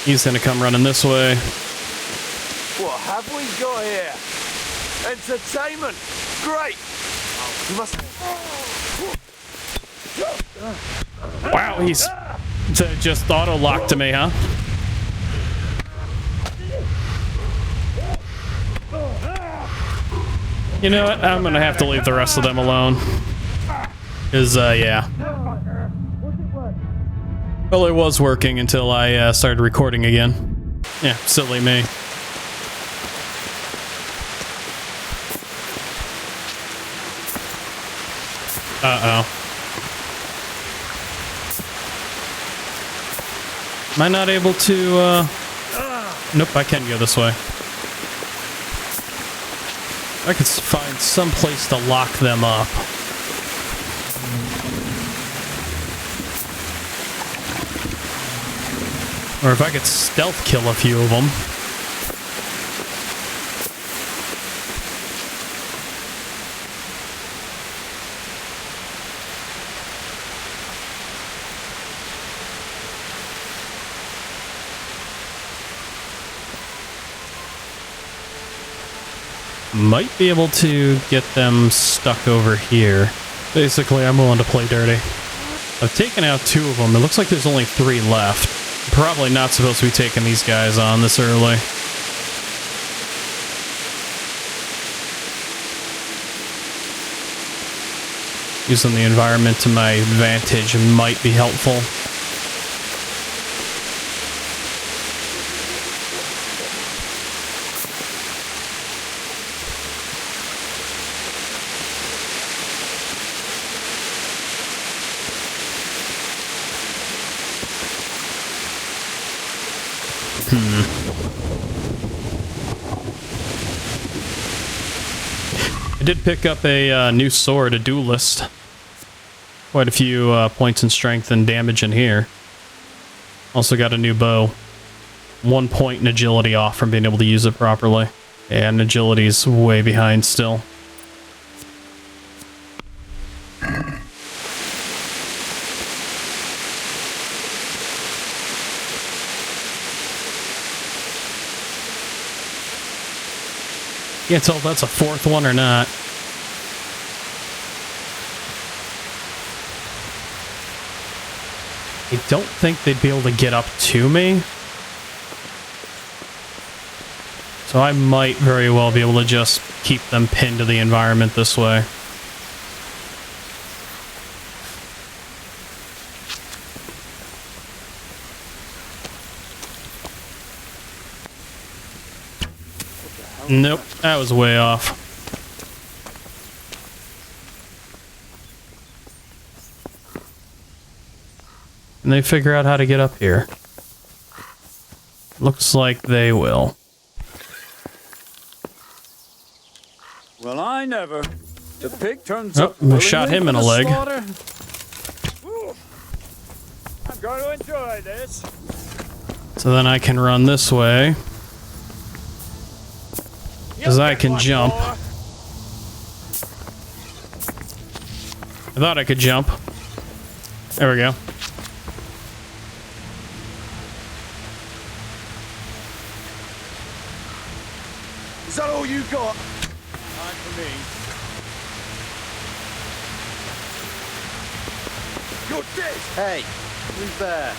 he's gonna come running this way. What have we got here? Entertainment! Great! You must... Wow, he's just auto-locked to me, huh? You know what? I'm gonna have to leave the rest of them alone. Because, yeah. Well, it was working until I started recording again. Yeah, silly me. Uh-oh. Am I not able to, Nope, I can go this way. I could find some place to lock them up. Or if I could stealth kill a few of them. Might be able to get them stuck over here. Basically, I'm willing to play dirty. I've taken out 2 of them. It looks like there's only 3 left. Probably not supposed to be taking these guys on this early. Using the environment to my advantage might be helpful. I did pick up a new sword, a duelist. Quite a few points in strength and damage in here. Also got a new bow. 1 point in agility off from being able to use it properly. And agility's way behind still. Can't tell if that's a 4th one or not. I don't think they'd be able to get up to me. So I might very well be able to just keep them pinned to the environment this way. Nope, that was way off. Can they figure out how to get up here? Looks like they will. Well, I never. The pig turns Oh, up. I shot him in the leg. I'm going to enjoy this. So then I can run this way. Because I can jump. I thought I could jump. There we go. Is that all you got? Time for me. You're dead! Hey, who's there?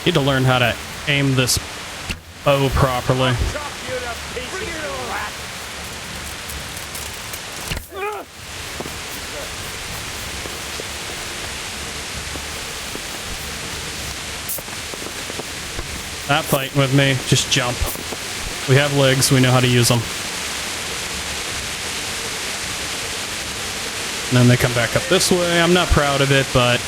Need to learn how to aim this bow properly. Not fighting with me, just jump. We have legs, we know how to use them. And then they come back up this way. I'm not proud of it, but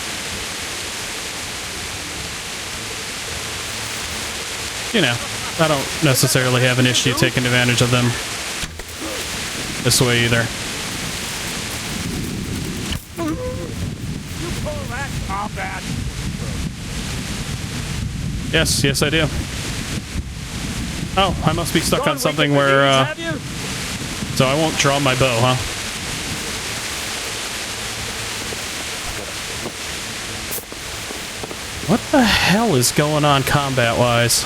you know, I don't necessarily have an issue taking advantage of them this way either. You pull that combat. Yes, yes I do. Oh, I must be stuck on something where, so I won't draw my bow, huh? What the hell is going on combat-wise?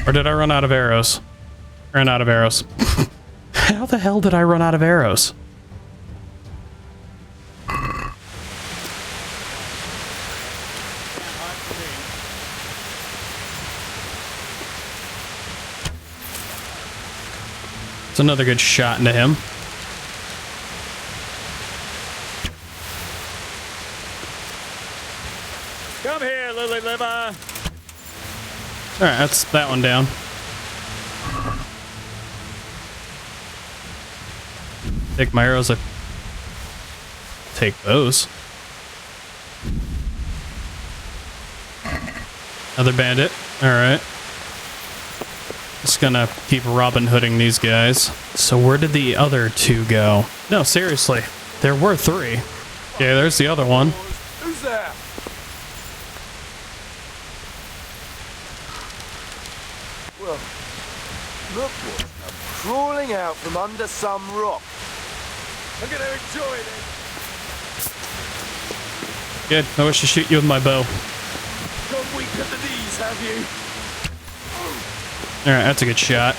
Or did I run out of arrows? Ran out of arrows. How the hell did I run out of arrows? It's another good shot into him. Come here, Lily Liver. Alright, that's that one down. Take my arrows. I take those. Another bandit. Alright. Just gonna keep Robin Hooding these guys. So where did the other two go? No, seriously. There were 3. Okay, there's the other one. Who's there? Well, look what I'm crawling out from under some rock. I'm gonna enjoy it. Good. I wish to shoot you with my bow. Gone weak at the knees, have you? Alright, that's a good shot.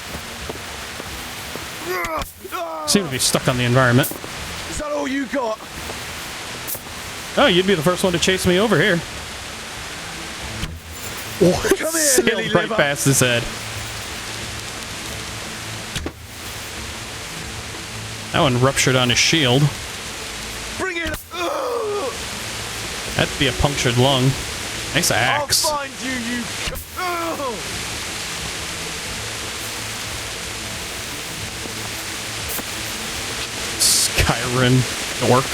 Seem to be stuck on the environment. Is that all you got? Oh, you'd be the first one to chase me over here. Oh, Come here, sailed lily right liver. past his head. That one ruptured on his shield. Bring it! That'd be a punctured lung. Nice axe. I'll find you, you... Skyrim dork.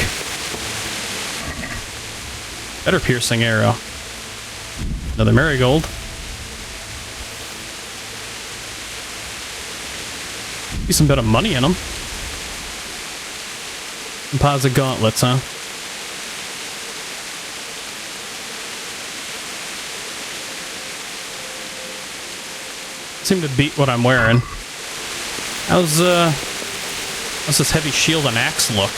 Better piercing arrow. Another marigold. Decent bit of money in them. Composite gauntlets, huh? Seem to beat what I'm wearing. How's this heavy shield and axe look?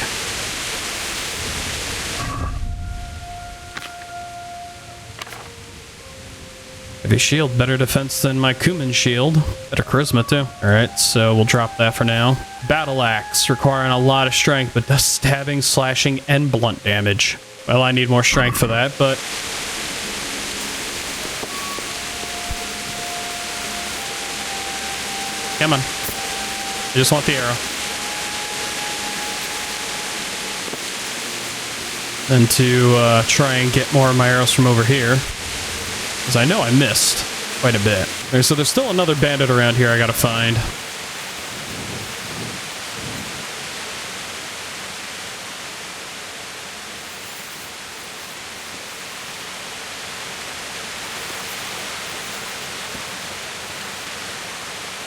Heavy shield, better defense than my Cumans shield. Better charisma too. Alright, so we'll drop that for now. Battle axe, requiring a lot of strength, but does stabbing, slashing, and blunt damage. Well, I need more strength for that, but... Come on. I just want the arrow. Then to try and get more of my arrows from over here. Because I know I missed quite a bit. Okay, so there's still another bandit around here I gotta find.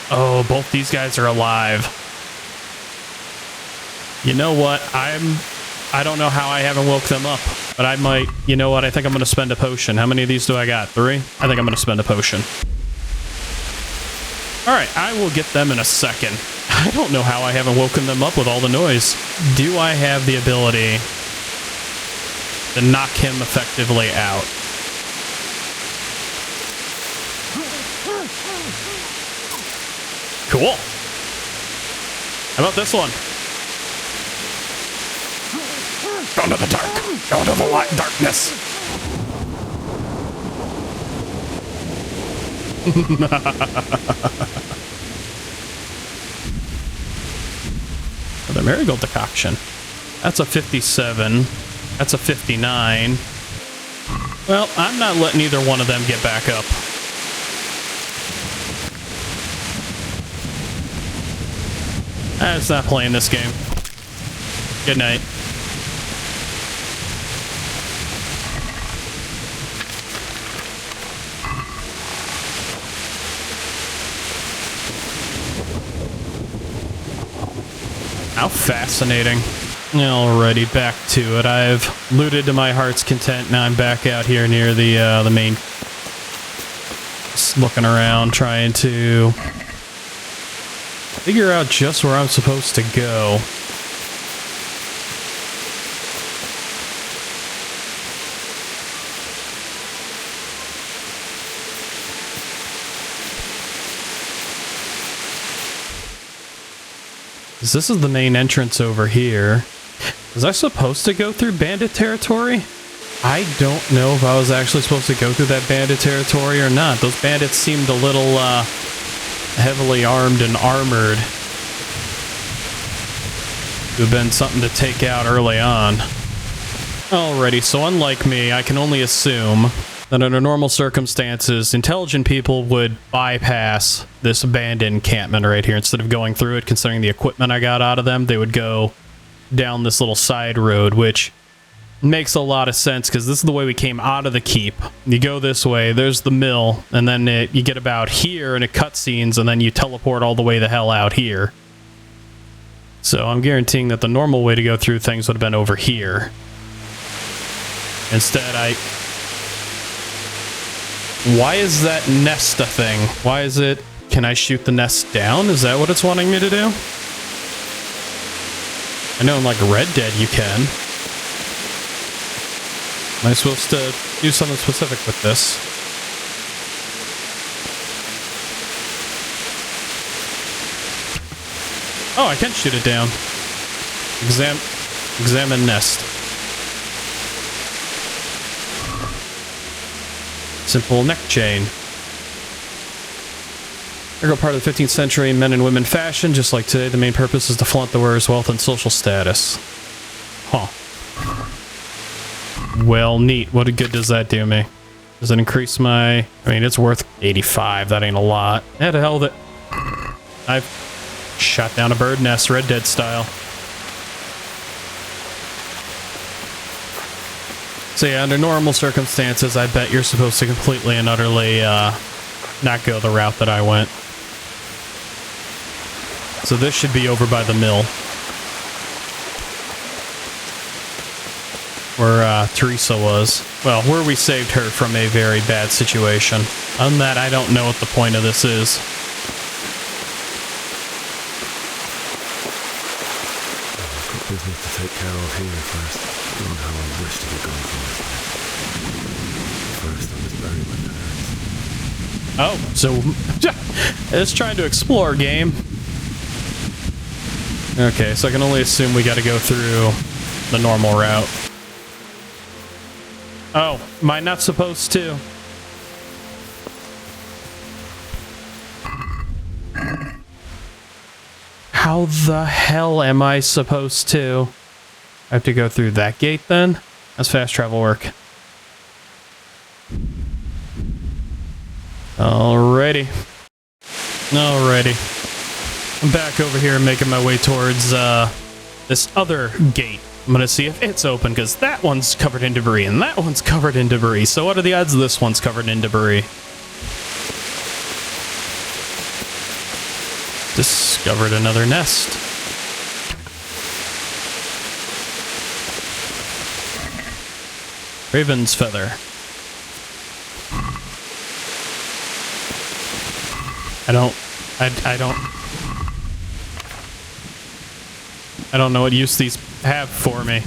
Oh, both these guys are alive. You know what? I don't know how I haven't woke them up, but I might. You know what? I think I'm going to spend a potion. How many of these do I got? 3? I think I'm going to spend a potion. Alright, I will get them in a second. I don't know how I haven't woken them up with all the noise. Do I have the ability to knock him effectively out? Cool. How about this one? Go into the dark. Go into the light darkness. The marigold decoction. That's a 57. That's a 59. Well, I'm not letting either one of them get back up. I'm just not playing this game. Good night. How fascinating. Alrighty, back to it. I've looted to my heart's content. Now I'm back out here near the main. Just looking around, trying to figure out just where I'm supposed to go. This is the main entrance over here. Was I supposed to go through bandit territory? I don't know if I was actually supposed to go through that bandit territory or not. Those bandits seemed a little heavily armed and armored. Would have been something to take out early on. Alrighty, so unlike me, I can only assume that under normal circumstances, intelligent people would bypass this abandoned encampment right here. Instead of going through it, considering the equipment I got out of them, they would go down this little side road, which makes a lot of sense because this is the way we came out of the keep. You go this way, there's the mill, and then you get about here and it cutscenes, and then you teleport all the way the hell out here. So I'm guaranteeing that the normal way to go through things would have been over here. Instead, why is that nest a thing? Why is it... Can I shoot the nest down? Is that what it's wanting me to do? I know in like Red Dead you can. Am I supposed to do something specific with this? Oh, I can shoot it down. Examine nest. Simple neck chain. Integral part of the 15th century men and women fashion, just like today, the main purpose is to flaunt the wearer's wealth and social status. Huh. Well, neat. What good does that do me? Does it increase my... I mean, it's worth 85. That ain't a lot. How the hell that... I've shot down a bird nest, Red Dead style. So yeah, under normal circumstances, I bet you're supposed to completely and utterly not go the route that I went. So this should be over by the mill. Where Teresa was. Well, where we saved her from a very bad situation. Other than that, I don't know what the point of this is. I've got business to take care of here first. God, how I wish to be gone from this place. First, I was buried my parents. Oh, so it's trying to explore, game. Okay, so I can only assume we got to go through the normal route. Oh, am I not supposed to? How the hell am I supposed to? I have to go through that gate then? How's fast travel work? Alrighty. Alrighty. I'm back over here making my way towards this other gate. I'm gonna see if it's open, because that one's covered in debris, and that one's covered in debris. So what are the odds this one's covered in debris? Discovered another nest. Raven's feather. I don't know what use these have for me.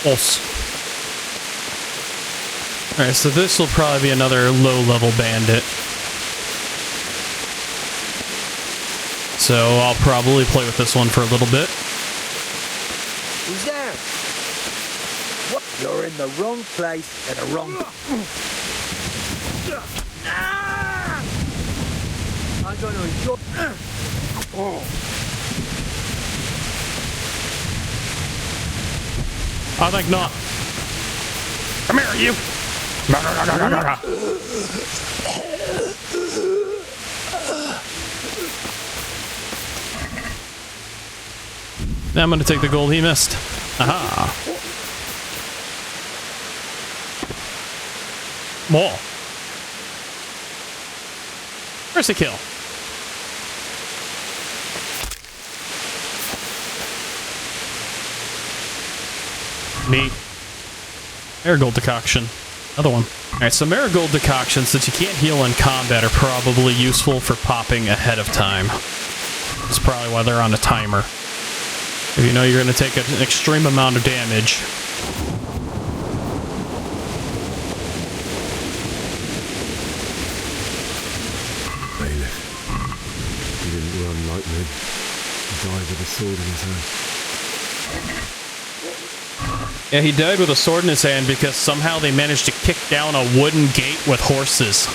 Pulse. Alright, so this will probably be another low-level bandit. So I'll probably play with this one for a little bit. Who's there? What? You're in the wrong place at the wrong... I'm going to enjoy... I think not. Come here, you! Now I'm gonna take the gold he missed. Aha! More. Mercy kill. Neat. Marigold decoction. Another one. Alright, so marigold decoctions, since you can't heal in combat, are probably useful for popping ahead of time. That's probably why they're on a timer. If you know you're going to take an extreme amount of damage. Bailiff. He didn't run like me. He died with a sword in his hand. Yeah, he died with a sword in his hand because somehow they managed to kick down a wooden gate with horses.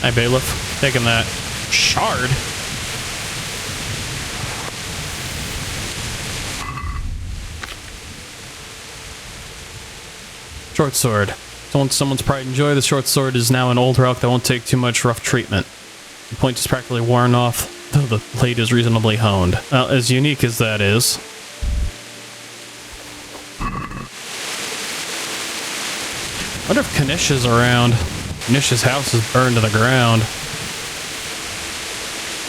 Hi, Bailiff. Taking that shard. Short sword. Someone's pride and joy. The short sword is now an old relic that won't take too much rough treatment. The point is practically worn off, though the blade is reasonably honed. Well, as unique as that is. I wonder if Kanish is around. Kanish's house is burned to the ground.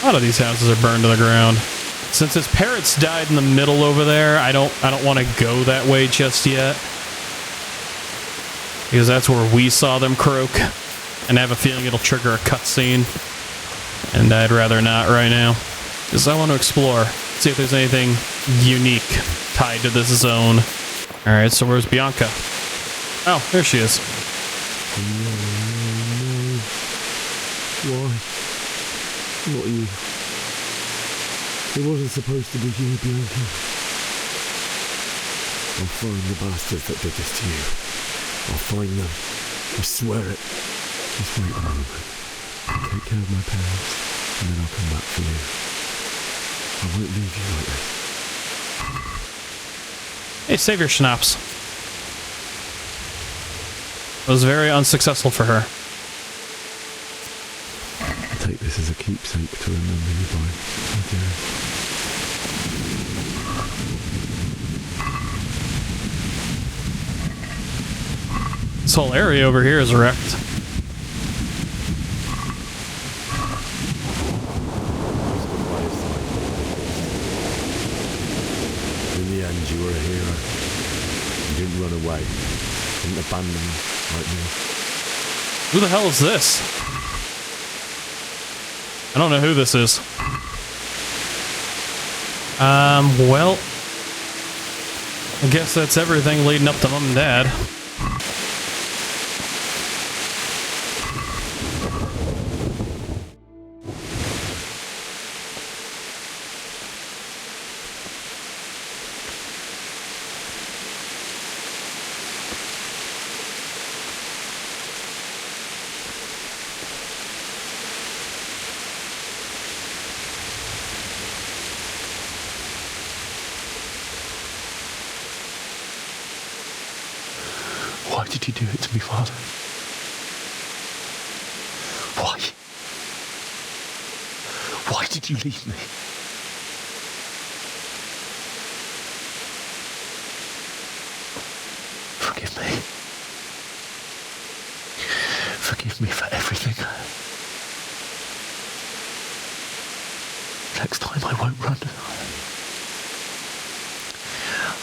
A lot of these houses are burned to the ground. Since his parrots died in the middle over there, I don't want to go that way just yet. Because that's where we saw them croak. And I have a feeling it'll trigger a cutscene. And I'd rather not right now. Because I want to explore. See if there's anything unique tied to this zone. Alright, so where's Bianca? Oh, there she is. No. Why? Not you. It wasn't supposed to be you, Bianca. I'll find the bastards that did this to you. I'll find them. I swear it. Just wait a moment. I'll take care of my parents, and then I'll come back for you. I won't leave you like this. Hey, save your schnapps. It was very unsuccessful for her. I'll take this as a keepsake to remember you by, my dearest. This whole area over here is wrecked. In the end, you were a hero. You didn't run away. Didn't abandon me like me. Who the hell is this? I don't know who this is. Well, I guess that's everything leading up to Mom and Dad. Why did you do it to me, Father? Why? Why did you leave me? Forgive me. Forgive me for everything. Next time I won't run.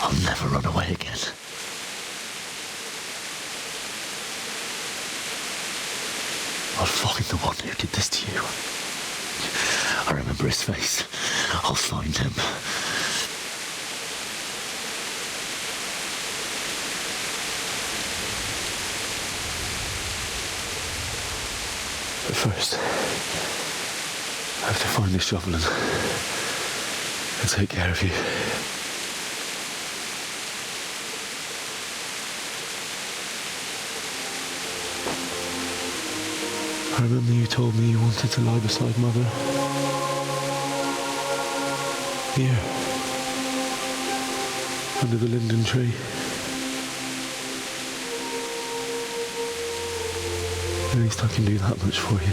I'll never run away again. I'll find the one who did this to you. I remember his face. I'll find him. But first, I have to find this shovel and take care of you. I remember you told me you wanted to lie beside Mother. Here. Under the linden tree. At least I can do that much for you.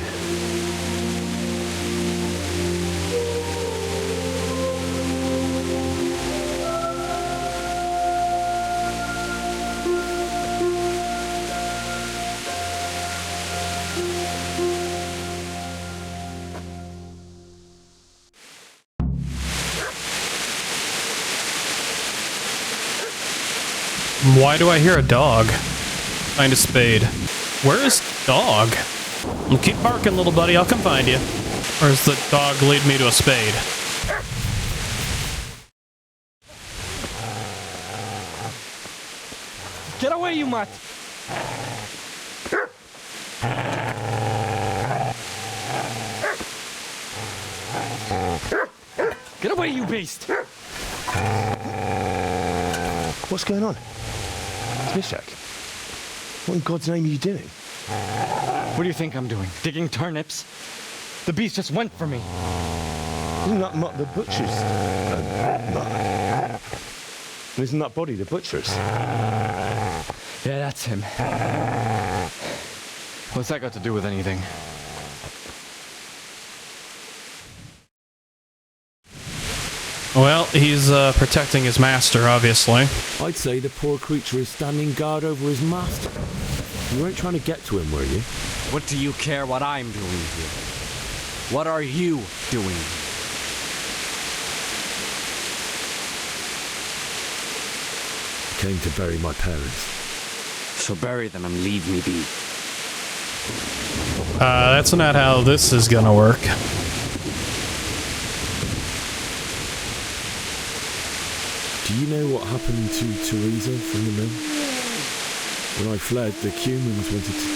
Why do I hear a dog? Find a spade. Where is dog? Well, keep barking, little buddy. I'll come find you. Or does the dog lead me to a spade? Get away, you mutt! Get away, you beast! What's going on? It's Mishak. What in God's name are you doing? What do you think I'm doing? Digging turnips? The beast just went for me. Isn't that Mutt the butcher's? Isn't that body the butcher's? Yeah, that's him. What's that got to do with anything? Well, he's protecting his master, obviously. I'd say the poor creature is standing guard over his master. You weren't trying to get to him, were you? What do you care what I'm doing here? What are you doing? I came to bury my parents. So bury them and leave me be. That's not how this is gonna work. Do you know what happened to Teresa from the mill? When I fled, the Cumans wanted to...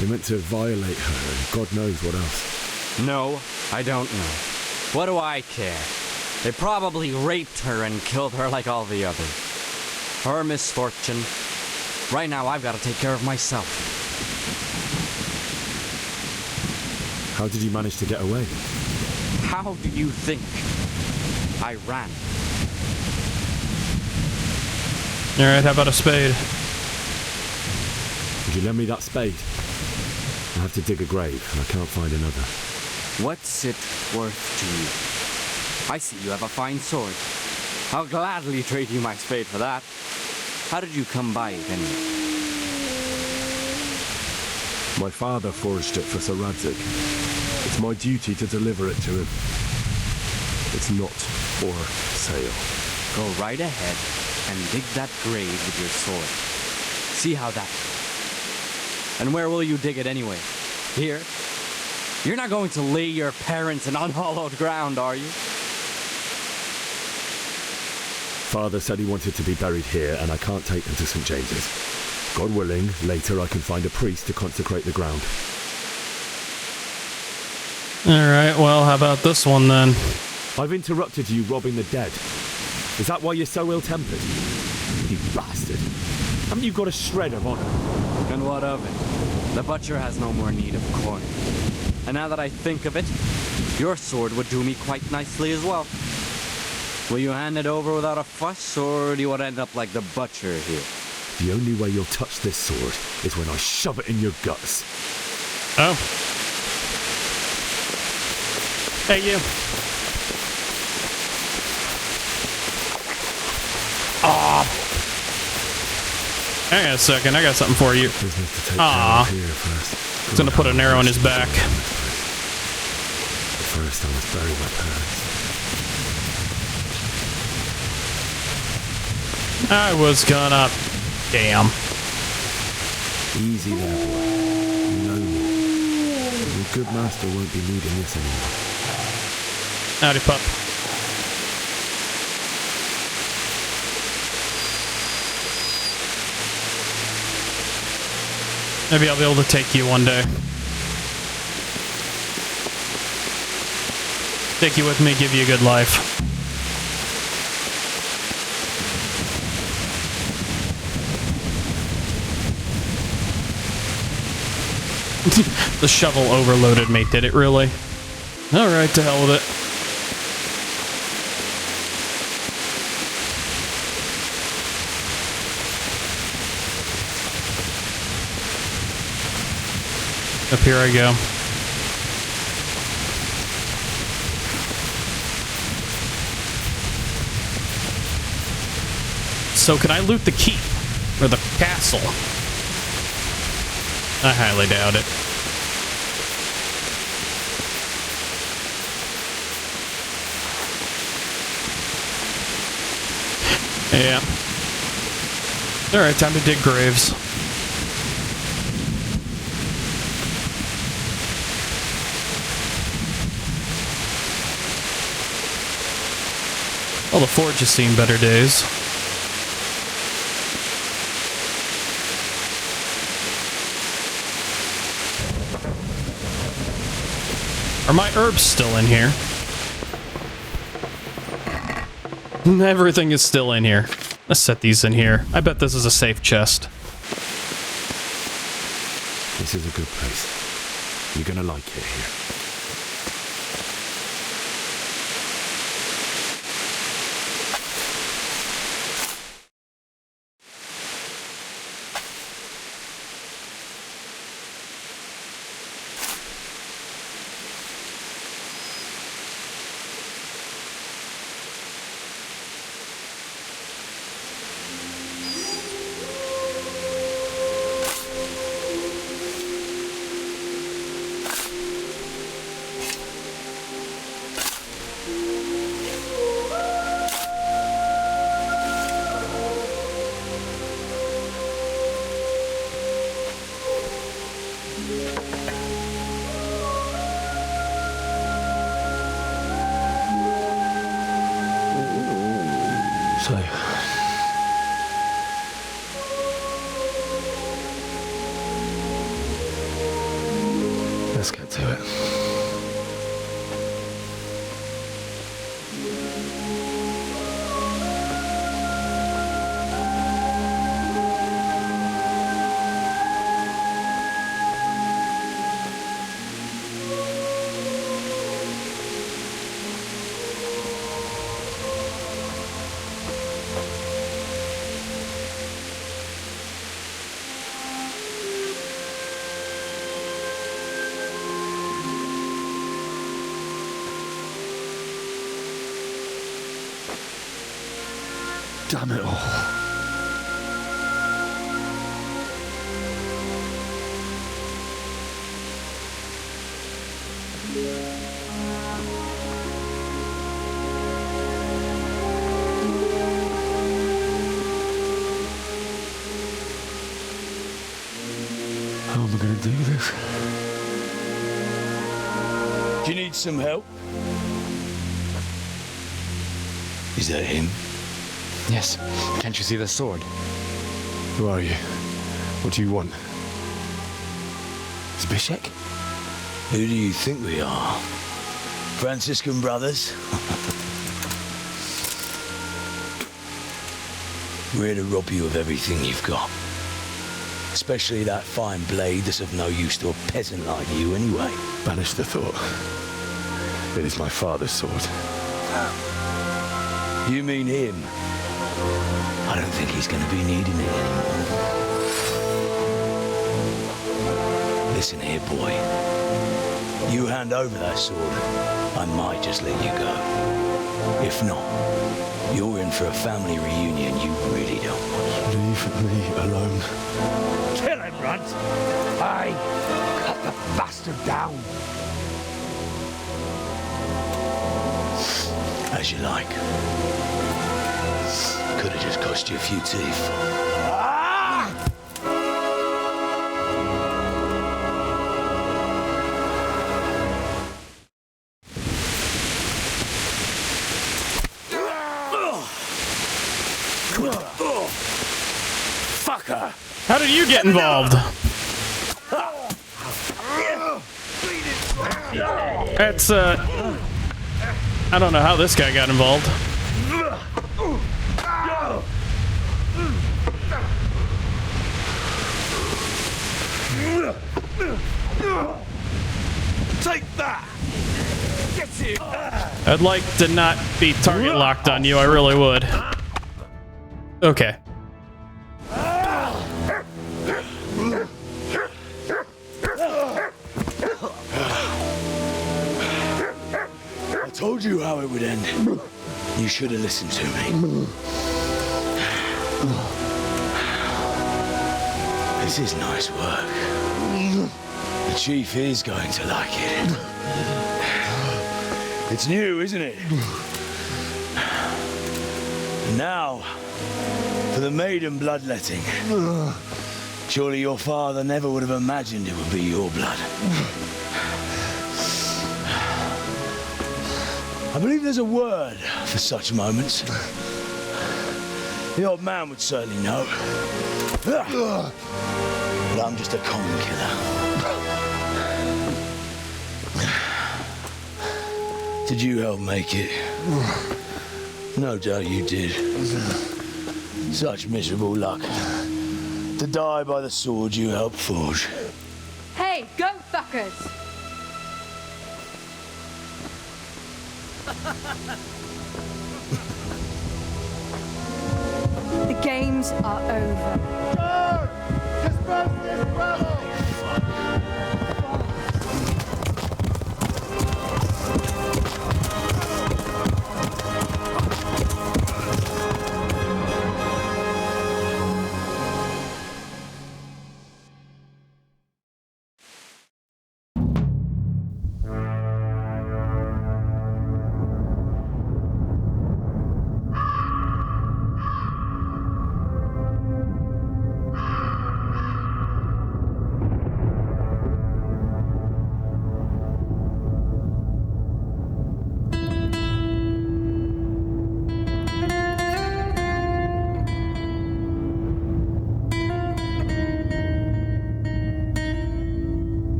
They meant to violate her, and God knows what else. No, I don't know. What do I care? They probably raped her and killed her like all the others. Her misfortune. Right now, I've got to take care of myself. How did you manage to get away? How do you think? I ran. Alright, how about a spade? Would you lend me that spade? I have to dig a grave, and I can't find another. What's it worth to you? I see you have a fine sword. I'll gladly trade you my spade for that. How did you come by it, anyway? My father forged it for Sir Radzig. It's my duty to deliver it to him. It's not for sale. Go right ahead and dig that grave with your sword. See how that... And where will you dig it anyway? Here? You're not going to lay your parents in unhallowed ground, are you? Father said he wanted to be buried here, and I can't take them to St. James's. God willing, later I can find a priest to consecrate the ground. Alright, well, how about this one then? I've interrupted you robbing the dead. Is that why you're so ill-tempered? You bastard. Haven't you got a shred of honor? And what of it? The butcher has no more need of corn. And now that I think of it, your sword would do me quite nicely as well. Will you hand it over without a fuss, or do you want to end up like the butcher here? The only way you'll touch this sword is when I shove it in your guts. Oh. Hey, you. Aw. Hang on a second, I got something for you. Aw. He's gonna put an arrow in his back. First, I must bury my parents. I was gonna... Damn. Easy there, boy. You know me. Your good master won't be needing this anymore. Howdy, pup. Maybe I'll be able to take you one day. Take you with me, give you a good life. The shovel overloaded me, did it really? Alright, to hell with it. Up here I go. So can I loot the keep? Or the castle? I highly doubt it. Yeah. Alright, time to dig graves. Well, the forge has seen better days. Are my herbs still in here? Everything is still in here. Let's set these in here. I bet this is a safe chest. This is a good place. You're gonna like it here. So, let's get to it. Damn it all. How am I going to do this? Do you need some help? Is that him? Yes. Can't you see the sword? Who are you? What do you want? Zbyszek? Who do you think we are? Franciscan brothers? We're here to rob you of everything you've got. Especially that fine blade that's of no use to a peasant like you anyway. Banish the thought. It is my father's sword. You mean him? I don't think he's going to be needing it anymore. Listen here, boy. You hand over that sword, I might just let you go. If not, you're in for a family reunion you really don't want. Leave me alone. Kill him, Runt! Aye, cut the bastard down. As you like. Could have just cost you a few teeth. Fucker! How did you get involved? That's, I don't know how this guy got involved. Take that! Get you! I'd like to not be target locked on you, I really would. Okay. I told you how it would end. You should have listened to me. This is nice work. The chief is going to like it. It's new, isn't it? Now, for the maiden bloodletting. Surely your father never would have imagined it would be your blood. I believe there's a word for such moments. The old man would certainly know. But I'm just a common killer. Did you help make it? No doubt you did. Such miserable luck. To die by the sword you helped forge. Hey, go fuckers! The games are over. Disperse this rebel!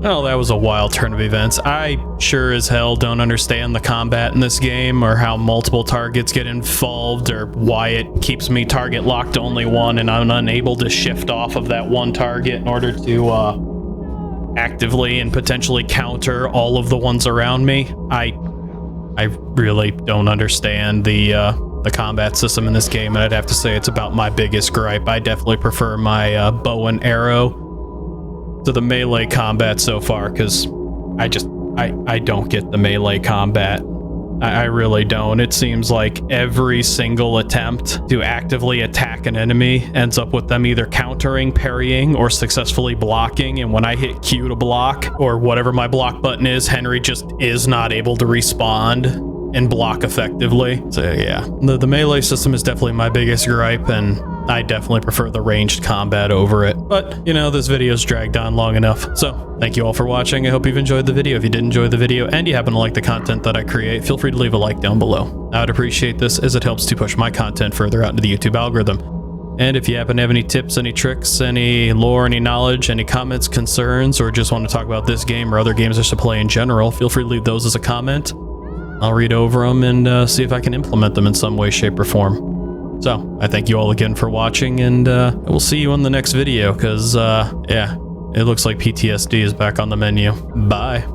Well, that was a wild turn of events. I sure as hell don't understand the combat in this game, or how multiple targets get involved, or why it keeps me target locked to only one and I'm unable to shift off of that one target in order to actively and potentially counter all of the ones around me. I really don't understand the combat system in this game, and I'd have to say it's about my biggest gripe. I definitely prefer my bow and arrow to the melee combat so far, because I don't get the melee combat. I really don't. It seems like every single attempt to actively attack an enemy ends up with them either countering, parrying, or successfully blocking, and when I hit Q to block, or whatever my block button is, Henry just is not able to respond and block effectively. So yeah, the melee system is definitely my biggest gripe, and I definitely prefer the ranged combat over it. But, you know, this video's dragged on long enough. So, thank you all for watching. I hope you've enjoyed the video. If you did enjoy the video and you happen to like the content that I create, feel free to leave a like down below. I would appreciate this, as it helps to push my content further out into the YouTube algorithm. And if you happen to have any tips, any tricks, any lore, any knowledge, any comments, concerns, or just want to talk about this game or other games I should play in general, feel free to leave those as a comment. I'll read over them and see if I can implement them in some way, shape, or form. So, I thank you all again for watching, and we'll see you on the next video, because, yeah, it looks like PTSD is back on the menu. Bye.